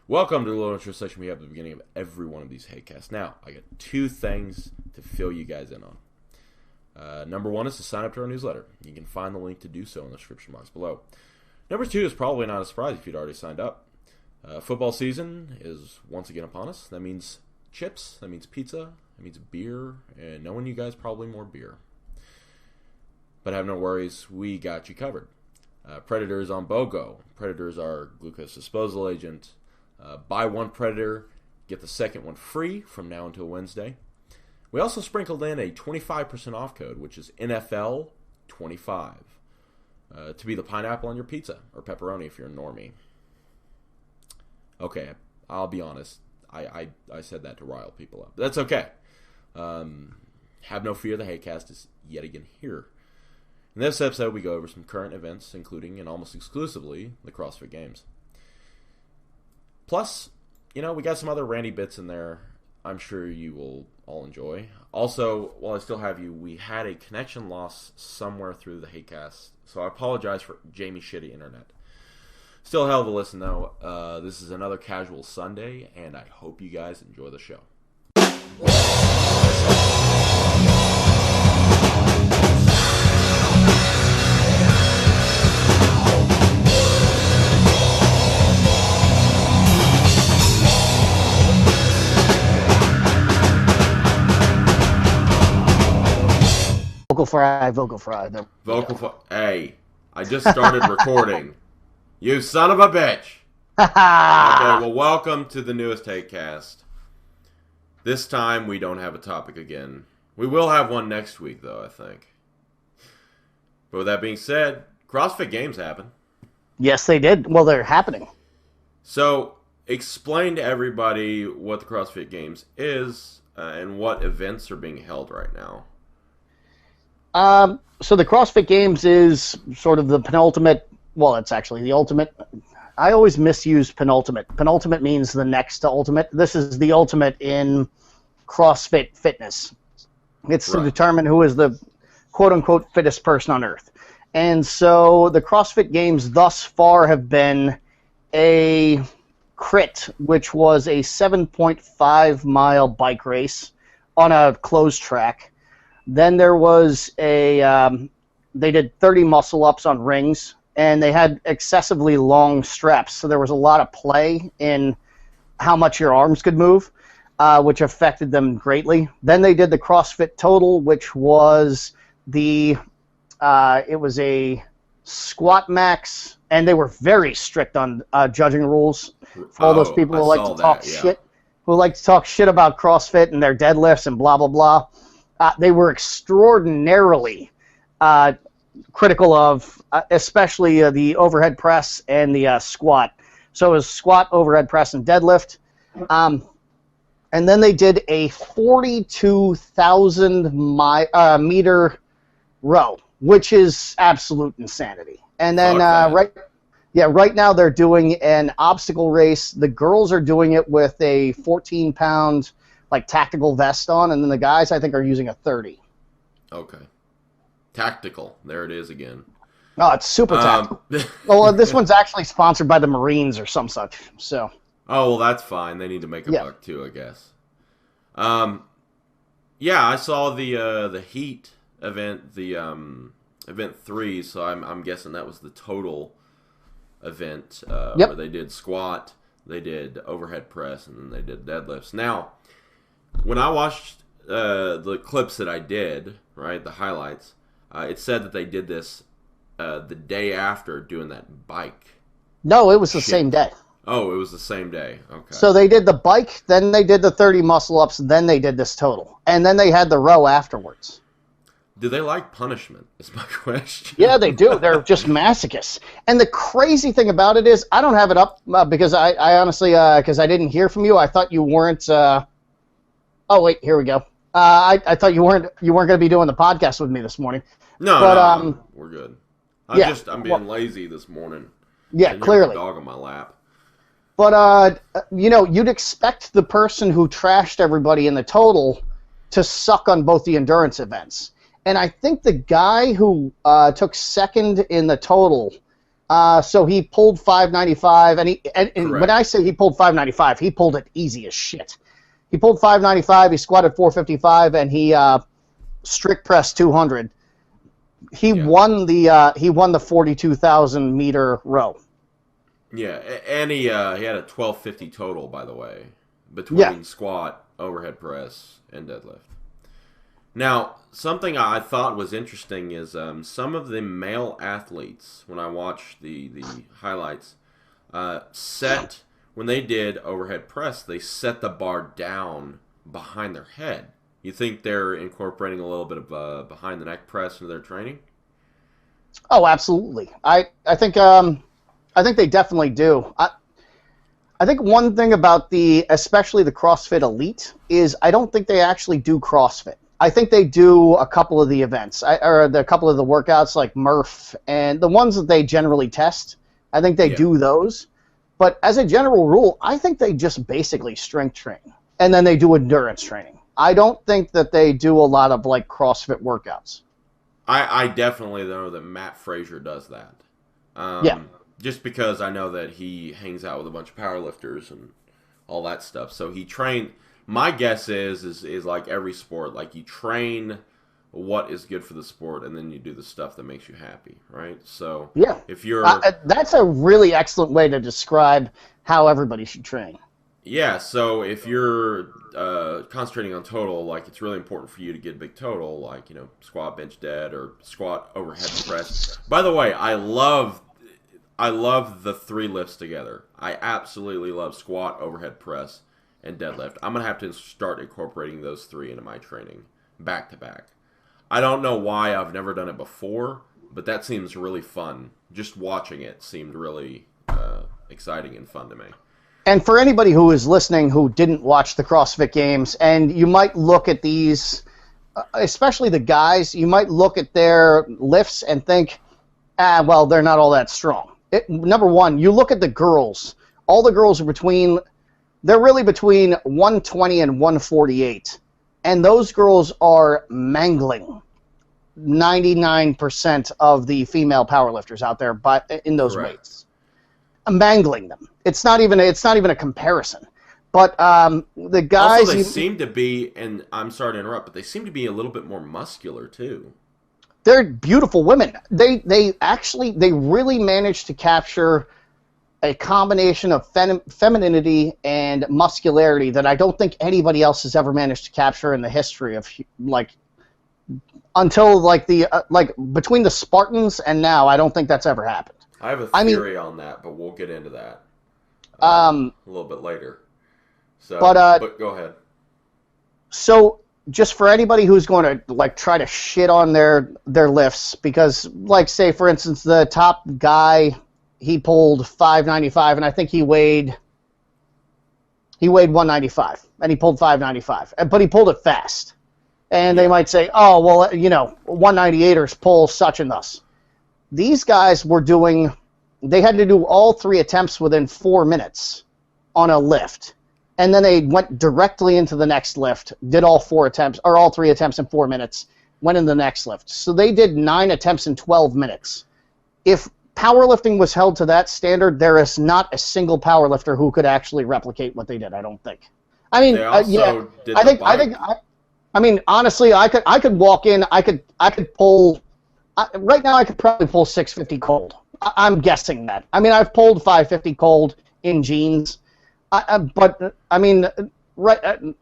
Welcome to the little intro section we have at the beginning of every one of these Hatecasts. Now, I got two things to fill you guys in on. Number one is to sign up to our newsletter. You can find the link to do so in the description box below. Number two is probably not a surprise if you'd already signed up. Football season is once again upon us. That means chips, that means pizza, that means beer, and knowing you guys, probably more beer. But have no worries, we got you covered. Predators on BOGO. Predators are glucose disposal agent. Buy one Predator, get the second one free from now until Wednesday. We also sprinkled in a 25% off code, which is NFL25, to be the pineapple on your pizza, or pepperoni if you're a normie. Okay, I'll be honest. I said that to rile people up. That's okay. Have no fear, the Hatecast is yet again here. In this episode, we go over some current events, including and almost exclusively the CrossFit Games. Plus, we got some other ranty bits in there I'm sure you will all enjoy. Also, while I still have you, we had a connection loss somewhere through the Hatecast, so I apologize for Jamie's shitty internet. Still a hell of a listen, though. This is another casual Sunday, and I hope you guys enjoy the show. Vocal fry. Hey, I just started recording. You son of a bitch. Okay, well, welcome to the newest Hatecast. This time, we don't have a topic again. We will have one next week, though, I think. But with that being said, CrossFit Games happen. Yes, they did. Well, they're happening. So, explain to everybody what the CrossFit Games is and what events are being held right now. So the CrossFit Games is sort of the penultimate, well, it's actually the ultimate. I always misuse penultimate. Penultimate means the next to ultimate. This is the ultimate in CrossFit fitness. It's to determine who is the quote-unquote fittest person on earth. And so the CrossFit Games thus far have been a crit, which was a 7.5-mile bike race on a closed track. Then there was they did 30 muscle-ups on rings, and they had excessively long straps, so there was a lot of play in how much your arms could move, which affected them greatly. Then they did the CrossFit Total, which was it was a squat max, and they were very strict on judging rules for all those people who like to talk shit, who like to talk shit about CrossFit and their deadlifts and blah, blah, blah. They were extraordinarily critical of, especially the overhead press and the squat. So it was squat, overhead press, and deadlift. And then they did a 42,000 meter row, which is absolute insanity. And then right now they're doing an obstacle race. The girls are doing it with a 14-pound tactical vest on, and then the guys, I think, are using a 30. Okay. Tactical. There it is again. Oh, it's super tactical. Well, this one's actually sponsored by the Marines or some such, so. Oh, well, that's fine. They need to make a buck, too, I guess. Yeah, I saw the Heat event, the event 3, so I'm guessing that was the total event where they did squat, they did overhead press, and then they did deadlifts. Now, when I watched the clips that I did, right, the highlights, it said that they did this the day after doing that bike. No, it was the same day. Oh, it was the same day. Okay. So they did the bike, then they did the 30 muscle-ups, then they did this total. And then they had the row afterwards. Do they like punishment, is my question. Yeah, they do. They're just masochists. And the crazy thing about it is, I don't have it up because I honestly, because I didn't hear from you, I thought you weren't... Oh wait, here we go. I thought you weren't going to be doing the podcast with me this morning. No, we're good. I'm being lazy this morning. Yeah, clearly. With a dog on my lap. But you'd expect the person who trashed everybody in the total to suck on both the endurance events. And I think the guy who took second in the total So he pulled 595, and when Correct. I say he pulled 595, he pulled it easy as shit. He pulled 595, he squatted 455, and he strict pressed 200. Yeah. He won the 42,000 meter row. Yeah, and he had a 1250 total, by the way, Yeah. between squat, overhead press, and deadlift. Now, something I thought was interesting is some of the male athletes, when I watched the highlights, set, when they did overhead press, they set the bar down behind their head. You think they're incorporating a little bit of behind the neck press into their training? Oh, absolutely. I think they definitely do. I think one thing about especially the CrossFit Elite, is I don't think they actually do CrossFit. I think they do a couple of the events, or a couple of the workouts like Murph, and the ones that they generally test. I think they Yeah. do those. But as a general rule, I think they just basically strength train, and then they do endurance training. I don't think that they do a lot of like CrossFit workouts. I definitely know that Matt Frazier does that. Yeah. Just because I know that he hangs out with a bunch of powerlifters and all that stuff. So he trained. My guess is like every sport, like you train what is good for the sport, and then you do the stuff that makes you happy, right? So Yeah. if you're That's a really excellent way to describe how everybody should train. yeah, so if you're concentrating on total, like it's really important for you to get a big total, like squat, bench, dead, or squat, overhead press. By the way, I love the three lifts together. I absolutely love squat, overhead press, and deadlift. I'm gonna have to start incorporating those three into my training back to back. I don't know why I've never done it before, but that seems really fun. Just watching it seemed really exciting and fun to me. And for anybody who is listening who didn't watch the CrossFit Games, and you might look at these, especially the guys, you might look at their lifts and think, well, they're not all that strong. Number one, you look at the girls. All the girls are they're really between 120 and 148. And those girls are mangling 99% of the female powerlifters out there in those Correct. weights. Mangling them. It's not even a comparison. But the guys... Also, they seem to be, and I'm sorry to interrupt, but they seem to be a little bit more muscular, too. They're beautiful women. They really managed to capture a combination of femininity and muscularity that I don't think anybody else has ever managed to capture in the history of, like, until like between the Spartans and now. I don't think that's ever happened. I have a theory on that, but we'll get into that a little bit later. So, but go ahead. So, just for anybody who's going to like try to shit on their lifts, because like say for instance the top guy, he pulled 595, and I think he weighed 195, and he pulled 595, but he pulled it fast. And they might say, oh well, 198ers pull such and thus. These guys they had to do all three attempts within 4 minutes on a lift. And then they went directly into the next lift, did all three attempts in 4 minutes, went in the next lift. So they did 9 attempts in 12 minutes. If powerlifting was held to that standard, there is not a single powerlifter who could actually replicate what they did, I don't think. I mean, I mean, honestly, I could walk in, I could pull, right now I could probably pull 650 cold. I'm guessing that. I mean, I've pulled 550 cold in jeans. But I mean,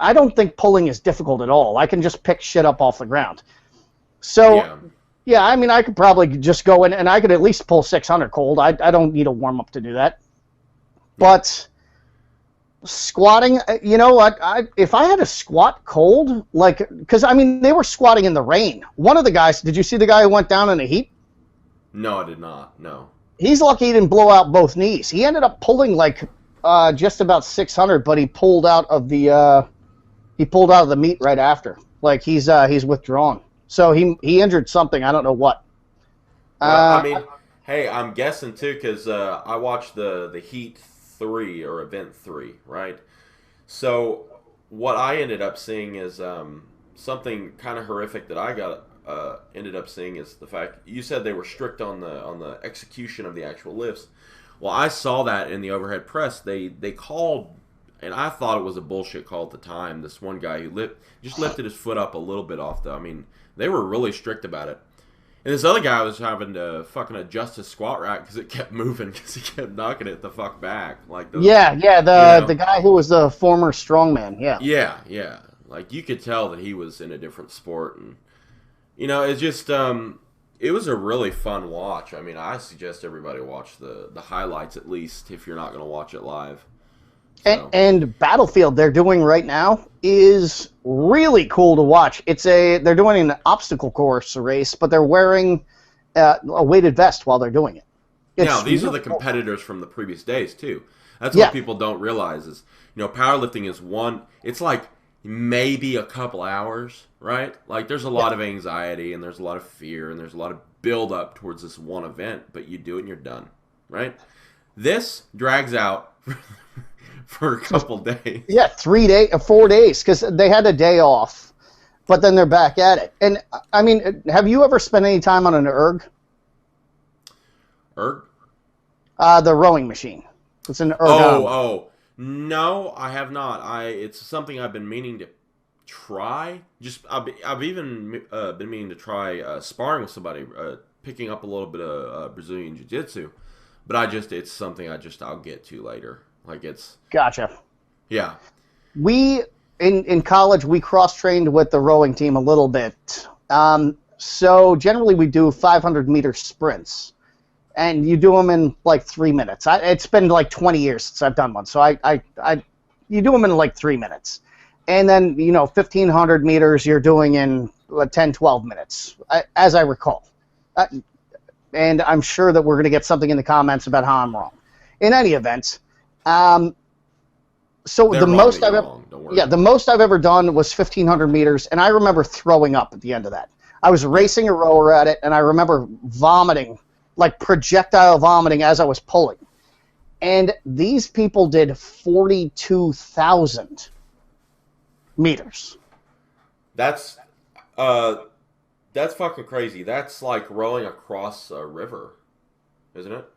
I don't think pulling is difficult at all. I can just pick shit up off the ground. So, yeah, I mean, I could probably just go in and I could at least pull 600 cold. I don't need a warm up to do that. But squatting, if I had to squat cold, like, because I mean, they were squatting in the rain. One of the guys, did you see the guy who went down in the heat? No, I did not. No. He's lucky he didn't blow out both knees. He ended up pulling like just about 600, but he pulled out of the meet right after. Like he's withdrawn. So he injured something. I don't know what. Well, I mean, hey, I'm guessing too because I watched the Heat 3 or Event 3, right? So what I ended up seeing is something kind of horrific that I got ended up seeing is the fact you said they were strict on the execution of the actual lifts. Well, I saw that in the overhead press. They called, and I thought it was a bullshit call at the time. This one guy who just lifted his foot up a little bit off I mean, they were really strict about it. And this other guy was having to fucking adjust his squat rack because it kept moving because he kept knocking it the fuck back. Like those, the guy who was the former strongman. Yeah. Like you could tell that he was in a different sport, and it's just it was a really fun watch. I mean, I suggest everybody watch the highlights at least if you're not going to watch it live. So. And Battlefield they're doing right now is really cool to watch. They're doing an obstacle course race, but they're wearing a weighted vest while they're doing it. Now, these are the competitors from the previous days too. That's what people don't realize is, powerlifting is it's like maybe a couple hours, right? Like there's a lot of anxiety and there's a lot of fear and there's a lot of build up towards this one event, but you do it and you're done, right? This drags out for a couple days. Yeah, 4 days, because they had a day off, but then they're back at it. And I mean, have you ever spent any time on an erg? Erg? The rowing machine. It's an ergonomic. Oh, no, I have not. It's something I've been meaning to try. I've even been meaning to try sparring with somebody, picking up a little bit of Brazilian Jiu-Jitsu, but it's something I'll get to later. Like it's gotcha. Yeah. We in college we cross-trained with the rowing team a little bit. So generally we do 500-meter sprints, and you do them in like 3 minutes. It's been like 20 years since I've done one, so you do them in like 3 minutes, and then 1,500 meters you're doing in 10, 12 minutes, as I recall. And I'm sure that we're going to get something in the comments about how I'm wrong. In any event. So the most I've ever done was 1,500 meters, and I remember throwing up at the end of that. I was racing a rower at it, and I remember vomiting, like projectile vomiting as I was pulling. And these people did 42,000 meters. That's fucking crazy. That's like rowing across a river, isn't it?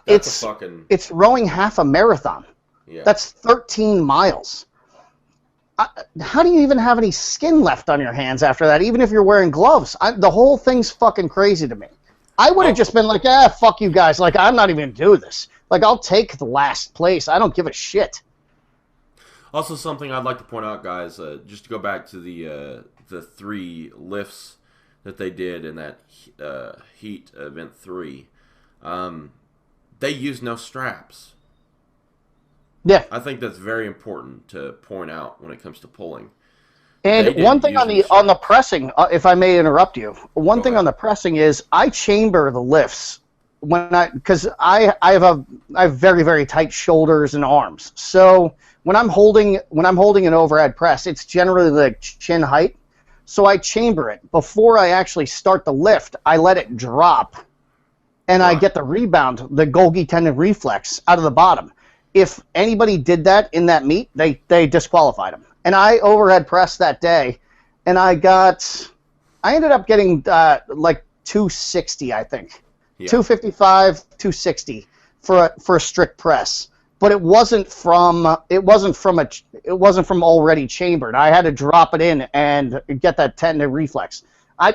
It's rowing half a marathon. Yeah. That's 13 miles. How do you even have any skin left on your hands after that, even if you're wearing gloves? The whole thing's fucking crazy to me. I would have just been like, fuck you guys. Like, I'm not even going to do this. Like, I'll take the last place. I don't give a shit. Also, something I'd like to point out, guys, just to go back to the 3 lifts that they did in that heat event 3. They use no straps. Yeah. I think that's very important to point out when it comes to pulling. And one thing on the pressing, if I may interrupt you, on the pressing is I chamber the lifts because I have very, very tight shoulders and arms. So when I'm holding an overhead press, it's generally like chin height. So I chamber it before I actually start the lift. I let it drop. And I get the rebound, the Golgi tendon reflex, out of the bottom. If anybody did that in that meet, they disqualified him. And I overhead pressed that day, and I ended up getting like 260, I think, 255, 260 for a strict press. But it wasn't from already chambered. I had to drop it in and get that tendon reflex.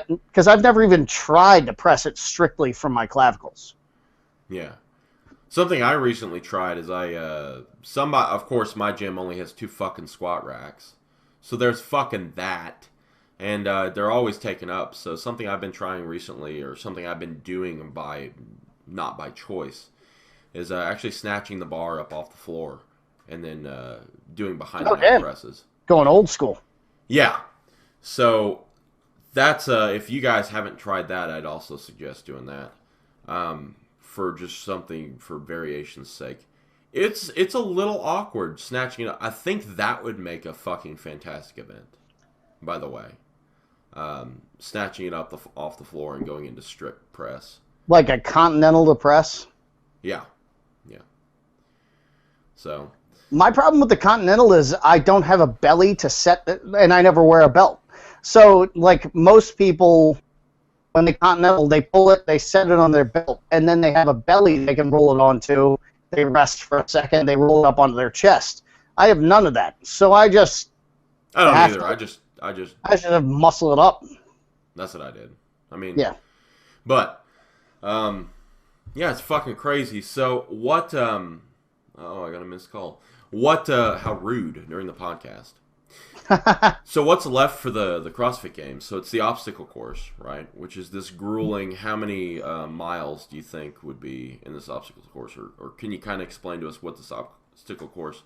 Because I've never even tried to press it strictly from my clavicles. Yeah. Something I recently tried is of course my gym only has 2 fucking squat racks. So there's fucking that. And they're always taken up. So something I've been trying recently, or something I've been doing not by choice, is actually snatching the bar up off the floor and then doing behind the neck presses. Going old school. Yeah. So that's if you guys haven't tried that, I'd also suggest doing that for just something for variation's sake. It's a little awkward snatching it up. I think that would make a fucking fantastic event, by the way. Snatching it up off the floor and going into strict press. Like a continental to press? Yeah. So my problem with the continental is I don't have a belly to set, and I never wear a belt. So, like most people, when they continental, they pull it, they set it on their belt, and then they have a belly they can roll it onto. They rest for a second, they roll it up onto their chest. I have none of that, so I don't either. I just have muscle it up. That's what I did. I mean, yeah. But, yeah, it's fucking crazy. So what? Oh, I got a missed call. What? How rude during the podcast. So what's left for the CrossFit Games? So it's the obstacle course, right? Which is this grueling. How many miles do you think would be in this obstacle course, or can you kind of explain to us what this obstacle course?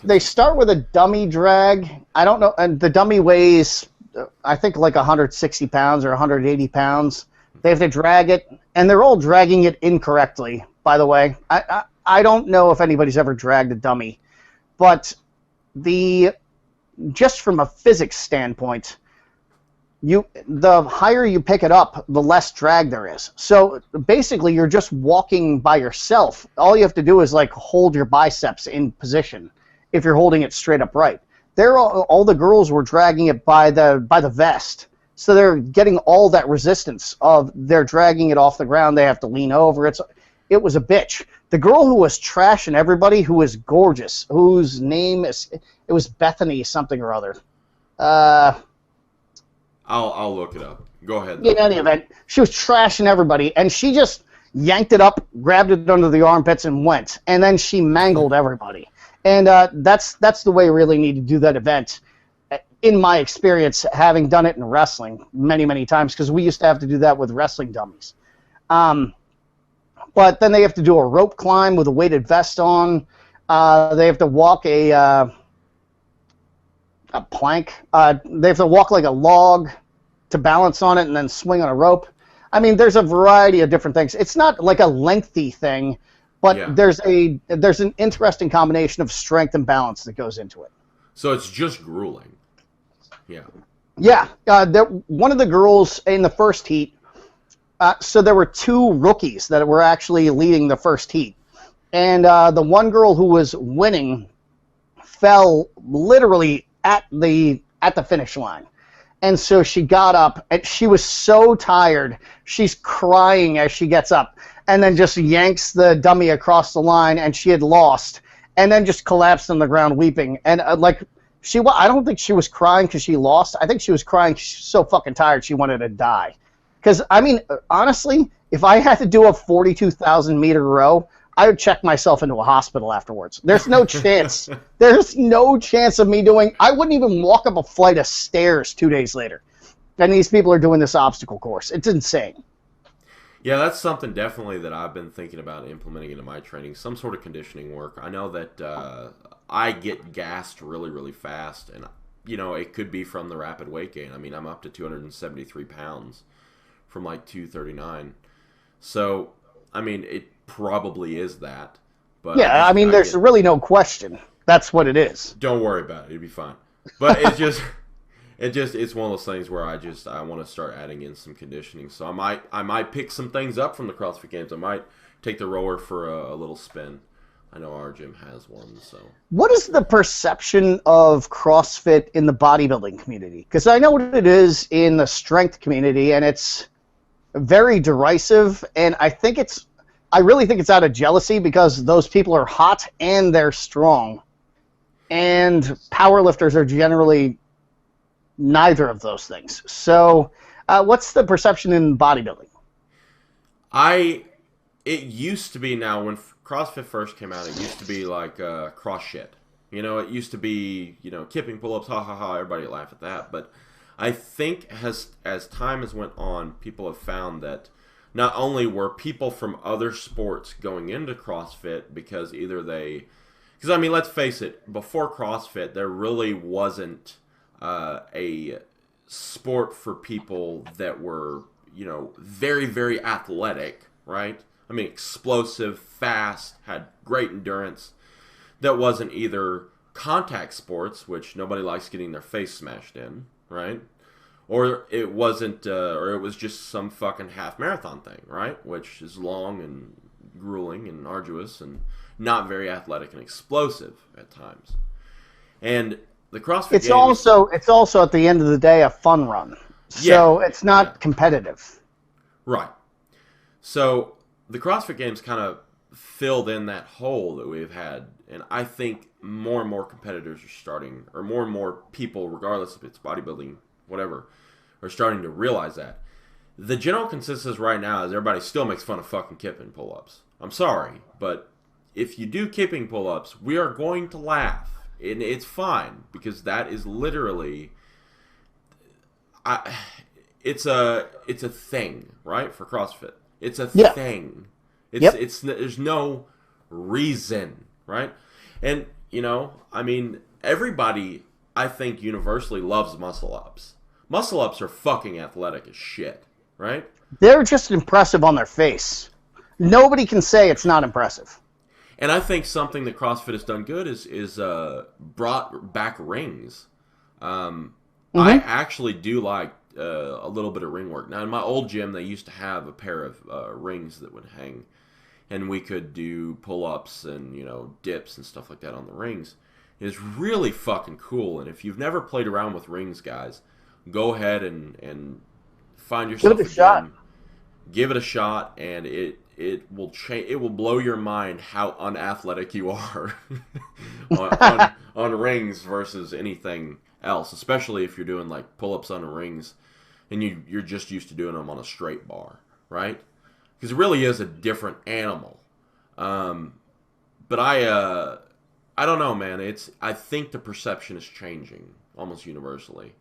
They start with a dummy drag. I don't know, and the dummy weighs, I think, like 160 pounds or 180 pounds. They have to drag it, and they're all dragging it incorrectly. By the way, I don't know if anybody's ever dragged a dummy, but just from a physics standpoint, the higher you pick it up, the less drag there is. So basically, you're just walking by yourself. All you have to do is like hold your biceps in position if you're holding it straight upright. All the girls were dragging it by the vest, so they're getting all that resistance of they're dragging it off the ground. They have to lean over. It was a bitch. The girl who was trashing everybody, who was gorgeous, whose name it was Bethany something or other. I'll look it up. Go ahead. In any event, she was trashing everybody, and she just yanked it up, grabbed it under the armpits, and went. And then she mangled everybody. And that's the way you really need to do that event, in my experience, having done it in wrestling many, many times, because we used to have to do that with wrestling dummies. But then they have to do a rope climb with a weighted vest on. They have to walk a plank. They have to walk like a log to balance on it and then swing on a rope. I mean, there's a variety of different things. It's not like a lengthy thing, but there's an interesting combination of strength and balance that goes into it. So it's just grueling. Yeah. Yeah. One of the girls in the first heat, so there were two rookies that were actually leading the first heat. And the one girl who was winning fell literally at the finish line. And so she got up, and she was so tired, she's crying as she gets up, and then just yanks the dummy across the line, and she had lost, and then just collapsed on the ground weeping. And I don't think she was crying because she lost. I think she was crying because she was so fucking tired she wanted to die. Because, I mean, honestly, if I had to do a 42,000 meter row, I would check myself into a hospital afterwards. There's no chance. There's no chance of me I wouldn't even walk up a flight of stairs 2 days later. And these people are doing this obstacle course. It's insane. Yeah, that's something definitely that I've been thinking about implementing into my training. Some sort of conditioning work. I know that I get gassed really, really fast. And, it could be from the rapid weight gain. I mean, I'm up to 273 pounds from like 239. So, I mean, it probably is that. But yeah, I mean, there's really no question. That's what it is. Don't worry about it. It'll be fine. But it's just... It's one of those things where I want to start adding in some conditioning. So I might pick some things up from the CrossFit Games. I might take the rower for a little spin. I know our gym has one. So what is the perception of CrossFit in the bodybuilding community? Because I know what it is in the strength community, and it's very derisive. And I really think it's out of jealousy because those people are hot and they're strong, and powerlifters are generally neither of those things. So, what's the perception in bodybuilding? It used to be, now when CrossFit first came out, it used to be like cross shit. It used to be, kipping pull-ups, ha ha ha, everybody laugh at that. But I think as time has went on, people have found that not only were people from other sports going into CrossFit because I mean, let's face it, before CrossFit, there really wasn't a sport for people that were, very, very athletic, right? I mean, explosive, fast, had great endurance. That wasn't either contact sports, which nobody likes getting their face smashed in, right? Or it wasn't, or it was just some fucking half marathon thing, right? Which is long and grueling and arduous and not very athletic and explosive at times. And the CrossFit It's Games, also at the end of the day a fun run. So it's not competitive. Right. So the CrossFit Games kind of filled in that hole that we've had, and I think more and more competitors are starting, or more and more people, regardless if it's bodybuilding, whatever, are starting to realize that. The general consensus right now is everybody still makes fun of fucking kipping pull-ups. I'm sorry, but if you do kipping pull-ups, we are going to laugh. And it's fine, because that is literally... It's a thing, right, for CrossFit. It's a thing. There's no reason, right? And, I mean, everybody, I think, universally loves muscle-ups. Muscle-ups are fucking athletic as shit, right? They're just impressive on their face. Nobody can say it's not impressive. And I think something that CrossFit has done good is brought back rings. I actually do like a little bit of ring work. Now, in my old gym, they used to have a pair of rings that would hang, and we could do pull-ups and, dips and stuff like that on the rings. It's really fucking cool, and if you've never played around with rings, guys, go ahead and find yourself a shot. Give it a shot, and it will change. It will blow your mind how unathletic you are on rings versus anything else, especially if you're doing like pull-ups on the rings and you're just used to doing them on a straight bar, right? Because it really is a different animal. But I don't know, man. I think the perception is changing almost universally.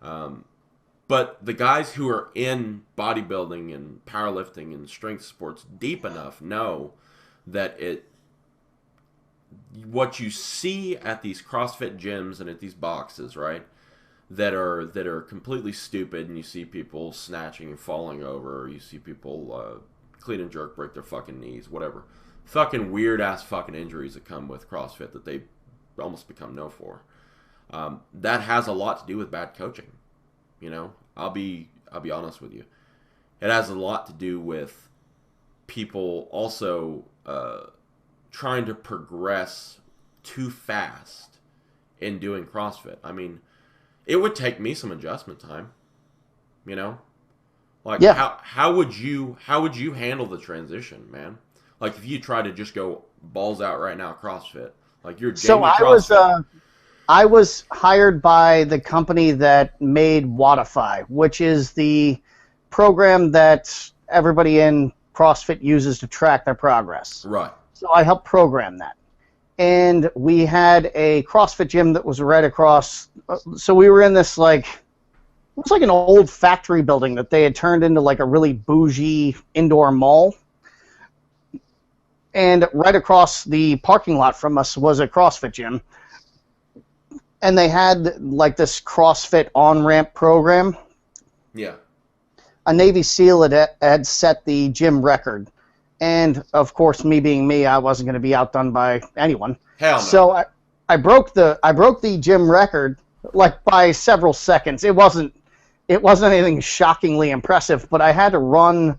But the guys who are in bodybuilding and powerlifting and strength sports deep enough know that what you see at these CrossFit gyms and at these boxes, right, that are completely stupid, and you see people snatching and falling over, or you see people clean and jerk break their fucking knees, whatever. Fucking weird ass fucking injuries that come with CrossFit that they almost become known for. That has a lot to do with bad coaching. I'll be honest with you. It has a lot to do with people also trying to progress too fast in doing CrossFit. I mean, it would take me some adjustment time. How would you handle the transition, man? Like if you try to just go balls out right now CrossFit, like you're so I was hired by the company that made Wodify, which is the program that everybody in CrossFit uses to track their progress. Right. So I helped program that. And we had a CrossFit gym that was right across. So we were in this it was like an old factory building that they had turned into like a really bougie indoor mall. And right across the parking lot from us was a CrossFit gym. And they had like this CrossFit on-ramp program. Yeah. A Navy SEAL had set the gym record. And, of course, me being me, I wasn't going to be outdone by anyone. Hell no. So I broke the gym record like by several seconds. It wasn't anything shockingly impressive, but I had to run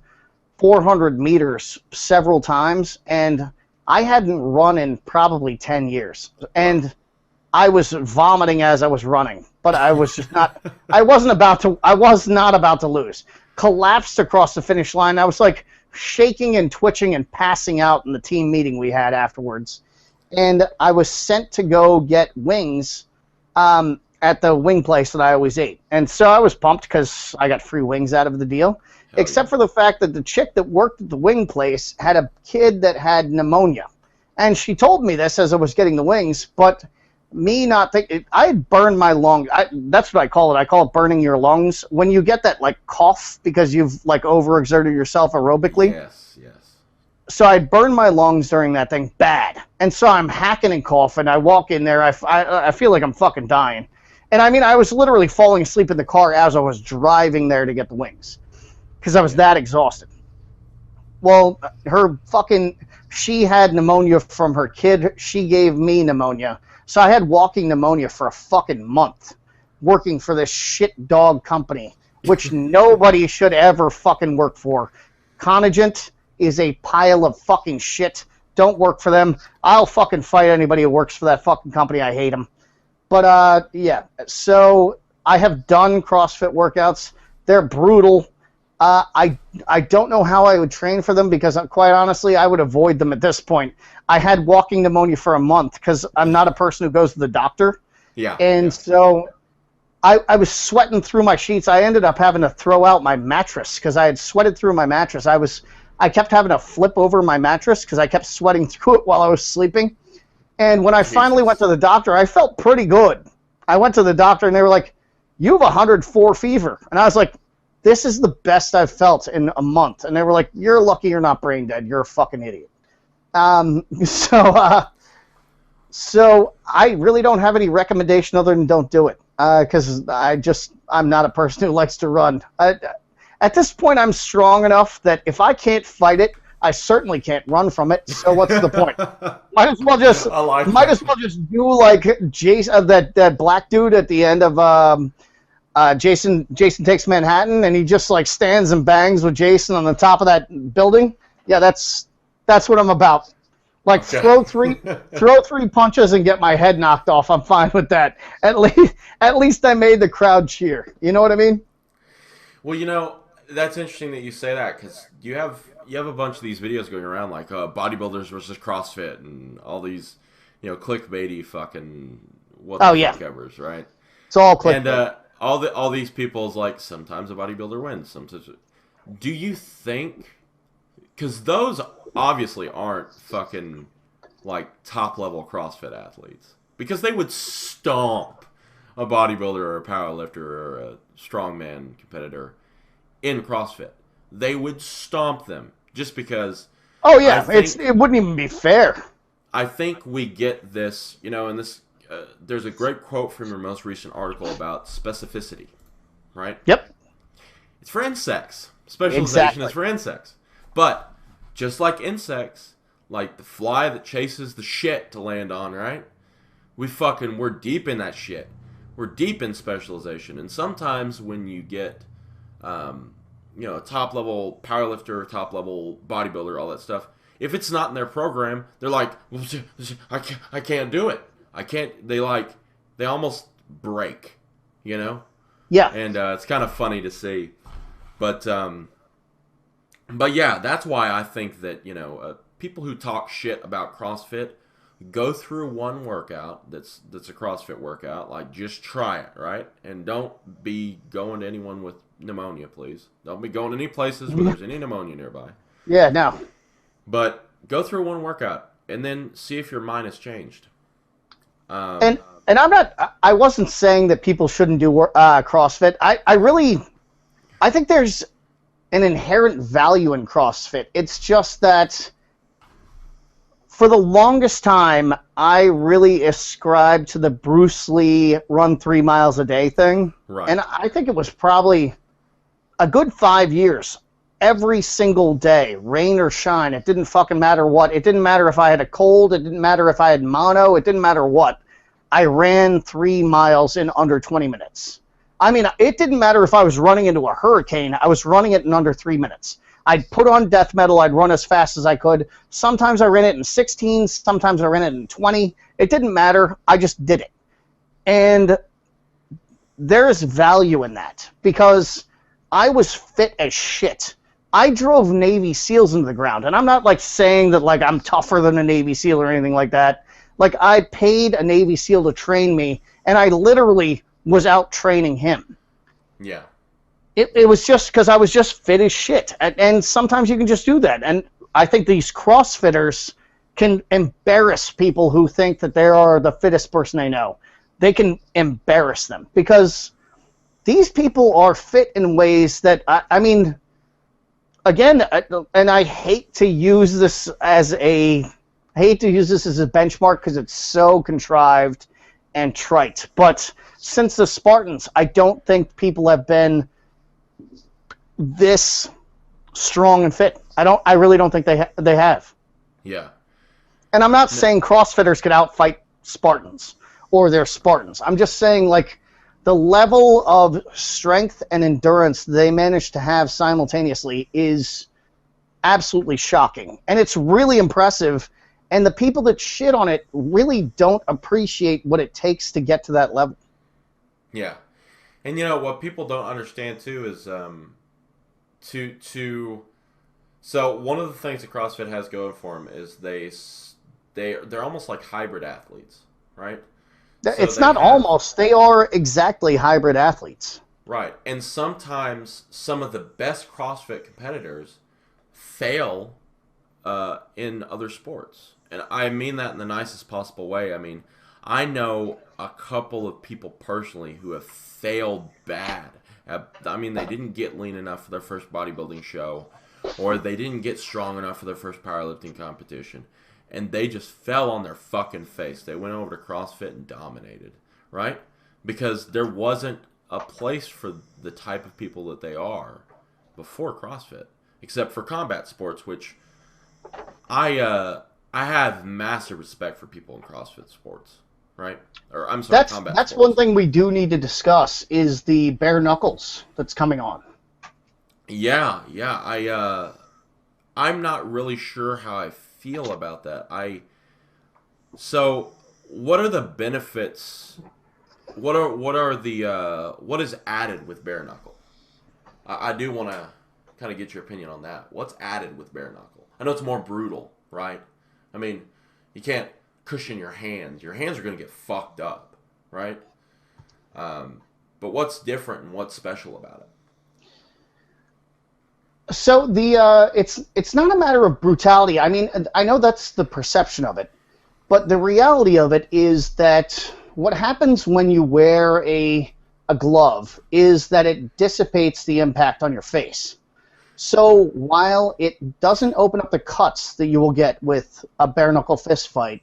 400 meters several times, and I hadn't run in probably 10 years. And I was vomiting as I was running, but I was just not. I was not about to lose. Collapsed across the finish line. I was like shaking and twitching and passing out in the team meeting we had afterwards. And I was sent to go get wings at the wing place that I always ate. And so I was pumped because I got free wings out of the deal. Except for the fact that the chick that worked at the wing place had a kid that had pneumonia. And she told me this as I was getting the wings, but me not thinking, I had burned my lungs. That's what I call it. I call it burning your lungs. When you get that like cough because you've like overexerted yourself aerobically. Yes. So I burned my lungs during that thing bad. And so I'm hacking and coughing. I walk in there. I feel like I'm fucking dying. And I mean, I was literally falling asleep in the car as I was driving there to get the wings because I was that exhausted. Well, she had pneumonia from her kid. She gave me pneumonia. So I had walking pneumonia for a fucking month working for this shit dog company, which nobody should ever fucking work for. Conagent is a pile of fucking shit. Don't work for them. I'll fucking fight anybody who works for that fucking company. I hate them. But yeah, so I have done CrossFit workouts. They're brutal. I don't know how I would train for them because, quite honestly, I would avoid them at this point. I had walking pneumonia for a month because I'm not a person who goes to the doctor. Yeah. And so I was sweating through my sheets. I ended up having to throw out my mattress because I had sweated through my mattress. I kept having to flip over my mattress because I kept sweating through it while I was sleeping. And when I finally went to the doctor, I felt pretty good. I went to the doctor and they were like, "You have 104 fever." And I was like, "This is the best I've felt in a month." And they were like, "You're lucky you're not brain dead. You're a fucking idiot." So I really don't have any recommendation other than don't do it. Because I'm not a person who likes to run. At this point, I'm strong enough that if I can't fight it, I certainly can't run from it. So what's the point? Might as well just do like Jason, that black dude at the end of Jason Takes Manhattan, and he just like stands and bangs with Jason on the top of that building. Yeah, that's what I'm about. Like throw three punches and get my head knocked off. I'm fine with that. At least I made the crowd cheer. You know what I mean? Well, that's interesting that you say that because you have a bunch of these videos going around like bodybuilders versus CrossFit and all these clickbaity fucking what the fuck evers, right? It's all clickbait. And all these people's like sometimes a bodybuilder wins. Sometimes, do you think? Because those obviously aren't fucking like top level CrossFit athletes because they would stomp a bodybuilder or a powerlifter or a strongman competitor in CrossFit. They would stomp them just because. Oh yeah, it wouldn't even be fair. I think we get this, and this. There's a great quote from your most recent article about specificity, right? Yep. It's for insects. Specialization is for insects, but. Just like insects, like the fly that chases the shit to land on, right? We're deep in that shit. We're deep in specialization. And sometimes when you get, a top level powerlifter, top level bodybuilder, all that stuff, if it's not in their program, they're like, I can't do it. I can't, they almost break, Yeah. And it's kind of funny to see. But yeah, that's why I think that, people who talk shit about CrossFit go through one workout that's a CrossFit workout. Like, just try it, right? And don't be going to anyone with pneumonia, please. Don't be going to any places where there's any pneumonia nearby. Yeah, no. But go through one workout and then see if your mind has changed. And I wasn't saying that people shouldn't do CrossFit. I think there's an inherent value in CrossFit. It's just that for the longest time, I really ascribed to the Bruce Lee run 3 miles a day thing. Right. And I think it was probably a good 5 years. Every single day, rain or shine, it didn't fucking matter what. It didn't matter if I had a cold. It didn't matter if I had mono. It didn't matter what. I ran 3 miles in under 20 minutes. I mean, it didn't matter if I was running into a hurricane. I was running it in under 3 minutes. I'd put on death metal. I'd run as fast as I could. Sometimes I ran it in 16. Sometimes I ran it in 20. It didn't matter. I just did it. And there's value in that because I was fit as shit. I drove Navy SEALs into the ground. And I'm not like saying that like I'm tougher than a Navy SEAL or anything like that. Like I paid a Navy SEAL to train me, and I literally was out training him. Yeah. It was just because I was just fit as shit. And sometimes you can just do that. And I think these CrossFitters can embarrass people who think that they are the fittest person they know. They can embarrass them because these people are fit in ways that, I mean, again, and I hate to use this as a benchmark because it's so contrived and trite. But since the Spartans, I don't think people have been this strong and fit. I really don't think they have. Yeah. And I'm not saying CrossFitters could outfight Spartans or they're Spartans. I'm just saying like the level of strength and endurance they manage to have simultaneously is absolutely shocking. And it's really impressive. And the people that shit on it really don't appreciate what it takes to get to that level. Yeah. And you know what people don't understand too is so one of the things that CrossFit has going for them is they're almost like hybrid athletes, right? It's not almost. They are exactly hybrid athletes. Right. And sometimes some of the best CrossFit competitors fail in other sports. And I mean that in the nicest possible way. I mean, I know a couple of people personally who have failed bad. I mean, they didn't get lean enough for their first bodybuilding show, or they didn't get strong enough for their first powerlifting competition, and they just fell on their fucking face. They went over to CrossFit and dominated, right? Because there wasn't a place for the type of people that they are before CrossFit, except for combat sports, which I have massive respect for people in CrossFit sports, right? Or I'm sorry, combat that's sports. one thing we do need to discuss is the bare knuckles that's coming on. Yeah. I'm not really sure how I feel about that. So what are the benefits? What is added with bare knuckle? I do want to kind of get your opinion on that. What's added with bare knuckle? I know it's more brutal, right? I mean, you can't cushion your hands. Your hands are going to get fucked up, right? But what's different and what's special about it? So it's not a matter of brutality. I mean, I know that's the perception of it, but the reality of it is that what happens when you wear a glove is that it dissipates the impact on your face. So while it doesn't open up the cuts that you will get with a bare knuckle fist fight,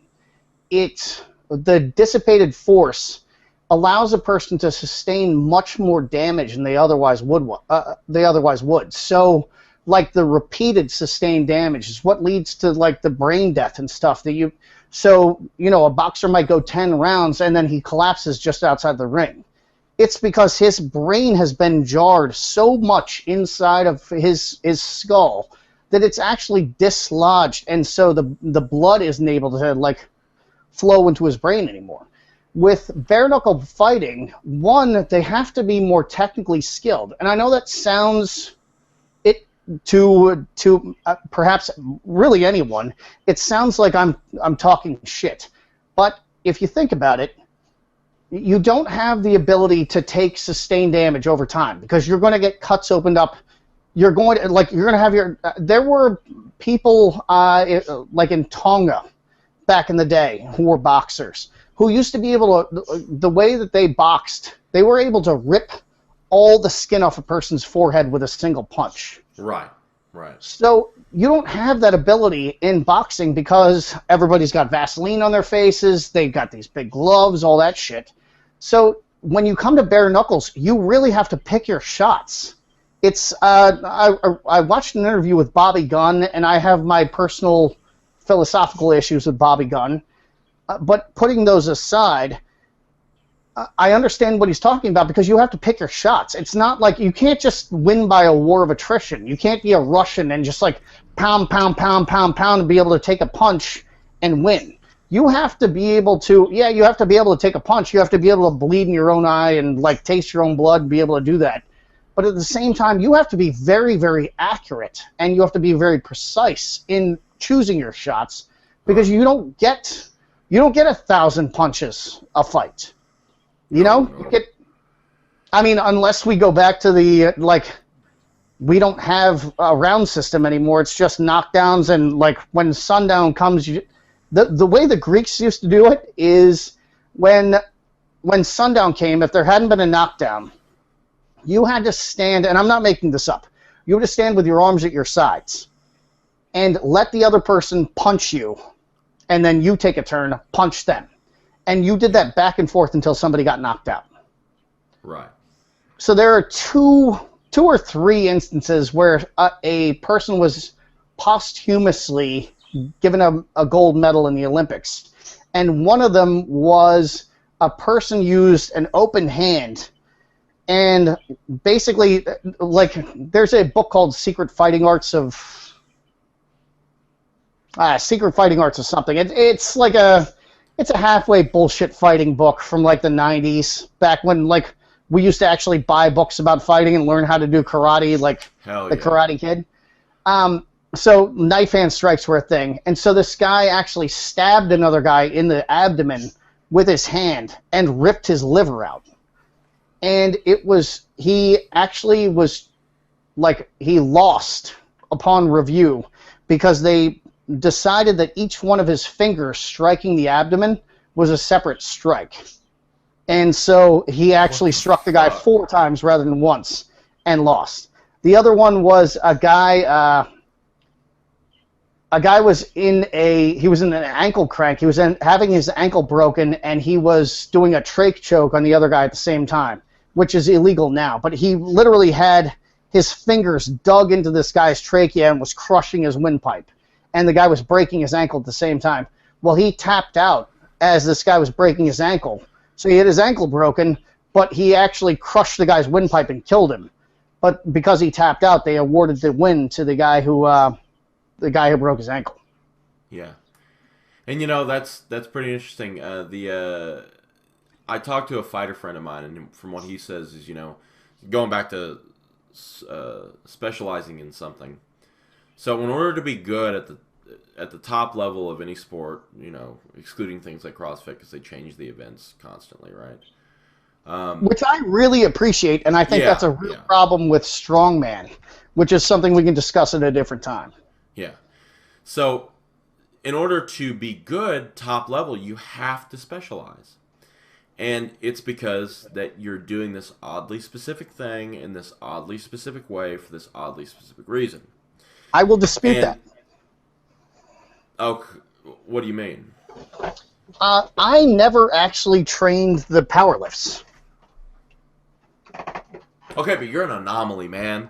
the dissipated force allows a person to sustain much more damage than they otherwise would. So, like, the repeated sustained damage is what leads to, like, the brain death and stuff that so, a boxer might go 10 rounds and then he collapses just outside the ring. It's because his brain has been jarred so much inside of his skull that it's actually dislodged, and so the blood isn't able to, like, flow into his brain anymore. With bare knuckle fighting, one, they have to be more technically skilled, and I know that sounds to perhaps really anyone, it sounds like I'm talking shit, but if you think about it, you don't have the ability to take sustained damage over time because you're going to get cuts opened up. You're going to have there were people like in Tonga back in the day who were boxers who used to be able to, the way that they boxed, they were able to rip all the skin off a person's forehead with a single punch. Right. So you don't have that ability in boxing because everybody's got Vaseline on their faces, they've got these big gloves, all that shit. So when you come to bare knuckles, you really have to pick your shots. It's I watched an interview with Bobby Gunn, and I have my personal philosophical issues with Bobby Gunn, but putting those aside, I understand what he's talking about because you have to pick your shots. It's not like you can't just win by a war of attrition. You can't be a Russian and just like pound, pound, pound, pound, pound and be able to take a punch and win. You have to be able to, you have to be able to take a punch. You have to be able to bleed in your own eye and like taste your own blood and be able to do that. But at the same time, you have to be very, very accurate and you have to be very precise in choosing your shots because you don't get 1,000 punches a fight. Unless we go back to the, we don't have a round system anymore. It's just knockdowns, and, when sundown comes, the way the Greeks used to do it is when sundown came, if there hadn't been a knockdown, you had to stand, and I'm not making this up, you had to stand with your arms at your sides and let the other person punch you, and then you take a turn, punch them. And you did that back and forth until somebody got knocked out. Right. So there are two or three instances where a person was posthumously given a gold medal in the Olympics. And one of them was a person used an open hand. And basically, there's a book called Secret Fighting Arts of... Secret Fighting Arts or something. It's a halfway bullshit fighting book from like the 90s, back when like we used to actually buy books about fighting and learn how to do karate, like the Karate Kid. So knife hand strikes were a thing, and so this guy actually stabbed another guy in the abdomen with his hand and ripped his liver out. And he actually was like, he lost upon review because they decided that each one of his fingers striking the abdomen was a separate strike. And so he actually struck the guy 4 times rather than once and lost. The other one was a guy was in an ankle crank. He was having his ankle broken, and he was doing a trach choke on the other guy at the same time, which is illegal now. But he literally had his fingers dug into this guy's trachea and was crushing his windpipe. And the guy was breaking his ankle at the same time. Well, he tapped out as this guy was breaking his ankle. So he had his ankle broken, but he actually crushed the guy's windpipe and killed him. But because he tapped out, they awarded the win to the guy who broke his ankle. Yeah, and that's pretty interesting. I talked to a fighter friend of mine, and from what he says is going back to specializing in something. So in order to be good at the top level of any sport, excluding things like CrossFit because they change the events constantly, right? Which I really appreciate, and I think that's a real problem with strongman, which is something we can discuss at a different time. Yeah. So in order to be good top level, you have to specialize. And it's because that you're doing this oddly specific thing in this oddly specific way for this oddly specific reason. I will dispute that. Oh, what do you mean? I never actually trained the power lifts. Okay, but you're an anomaly, man.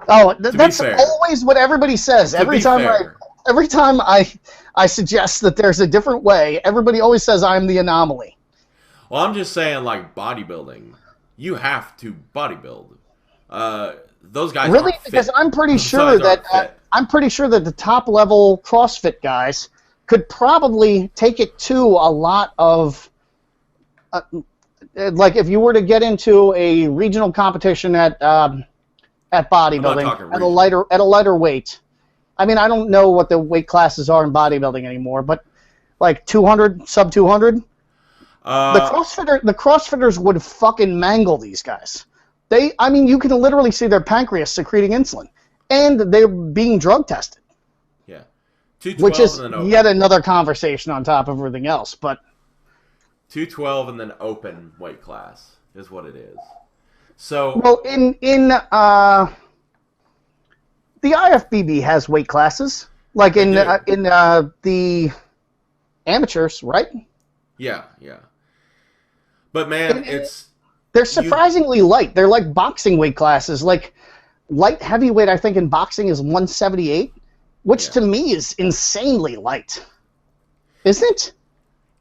Oh, that's always what everybody says. Every time I suggest that there's a different way, everybody always says I'm the anomaly. Well, I'm just saying, like bodybuilding, you have to bodybuild. Those guys really, aren't fit. because I'm pretty sure that the top level CrossFit guys could probably take it to a lot of, like if you were to get into a regional competition at bodybuilding at a lighter weight. I mean, I don't know what the weight classes are in bodybuilding anymore, but like 200, sub 200. The CrossFitters would fucking mangle these guys. You can literally see their pancreas secreting insulin, and they're being drug tested. Yeah, which is yet another conversation on top of everything else. But 212 and then open weight class is what it is. So well, in the IFBB has weight classes, like in the amateurs, right? Yeah. But man, they're surprisingly light. They're like boxing weight classes. Like light heavyweight, I think in boxing is 178, which to me is insanely light. Isn't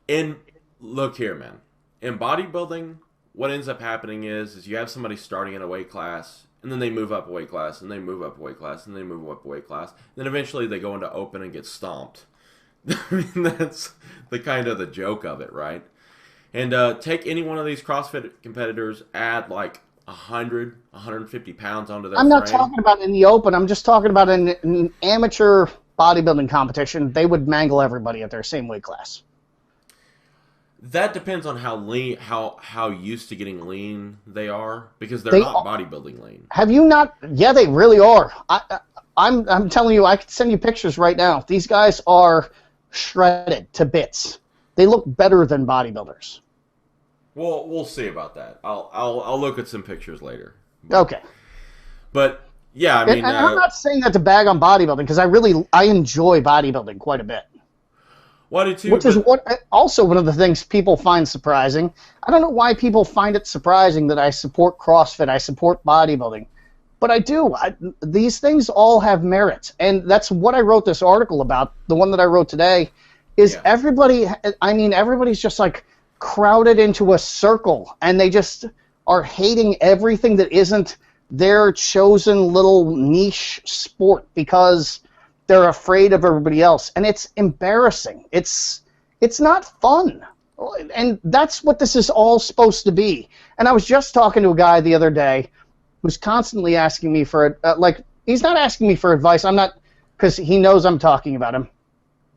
it? Look here, man. In bodybuilding, what ends up happening is you have somebody starting in a weight class, and then they move up a weight class, and they move up a weight class, and they move up a weight class. Then eventually they go into open and get stomped. I mean, that's the kind of the joke of it, right? And take any one of these CrossFit competitors, add like 100, 150 pounds onto their I'm not frame. talking about in the open. I'm just talking about in an amateur bodybuilding competition. They would mangle everybody at their same weight class. That depends on how lean, how used to getting lean they are, because they're not bodybuilding lean. Have you not? Yeah, they really are. I'm telling you, I can send you pictures right now. These guys are shredded to bits. They look better than bodybuilders. Well, we'll see about that. I'll look at some pictures later. Okay. But yeah, I mean, and I'm not saying that to bag on bodybuilding, because I enjoy bodybuilding quite a bit. Why did you? Which is also one of the things people find surprising. I don't know why people find it surprising that I support CrossFit, I support bodybuilding, but I do. These things all have merit, and that's what I wrote this article about. The one that I wrote today is everybody's just like crowded into a circle, and they just are hating everything that isn't their chosen little niche sport because they're afraid of everybody else, and it's embarrassing. It's not fun. And that's what this is all supposed to be. And I was just talking to a guy the other day who's constantly asking me for, he's not asking me for advice. I'm not, because he knows I'm talking about him.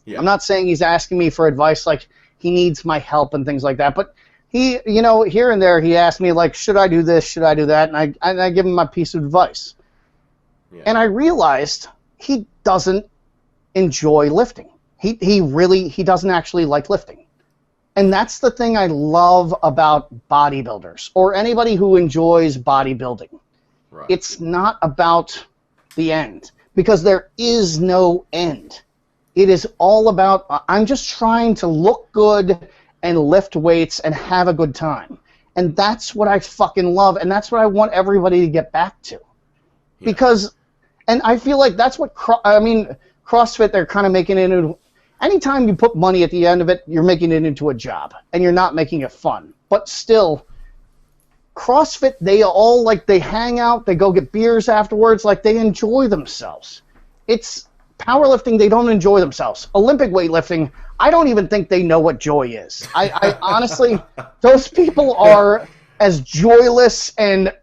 Yeah. I'm not saying he's asking me for advice like he needs my help and things like that. But he, here and there, he asked me, like, should I do this? Should I do that? And I give him my piece of advice. Yeah. And I realized he doesn't enjoy lifting. He doesn't actually like lifting. And that's the thing I love about bodybuilders or anybody who enjoys bodybuilding. Right. It's not about the end, because there is no end. It is all about, I'm just trying to look good and lift weights and have a good time. And that's what I fucking love, and that's what I want everybody to get back to. Yeah. Because, and I feel like that's what, CrossFit, they're kind of making it into, anytime you put money at the end of it, you're making it into a job, and you're not making it fun. But still, CrossFit, they hang out, they go get beers afterwards, they enjoy themselves. It's powerlifting, they don't enjoy themselves. Olympic weightlifting, I don't even think they know what joy is. I honestly, those people are as joyless and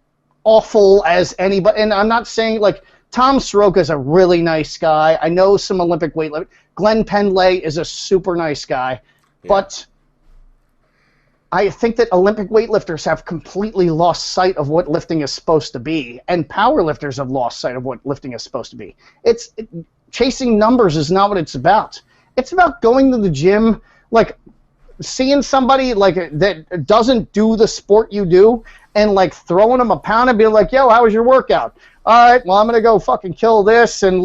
awful as anybody. And I'm not saying, Tom Soroka is a really nice guy. I know some Olympic weightlifters. Glenn Pendlay is a super nice guy. Yeah. But I think that Olympic weightlifters have completely lost sight of what lifting is supposed to be. And powerlifters have lost sight of what lifting is supposed to be. Chasing numbers is not what it's about. It's about going to the gym, seeing somebody that doesn't do the sport you do, and throwing them a pound and being like, yo, how was your workout? All right, well, I'm going to go fucking kill this, and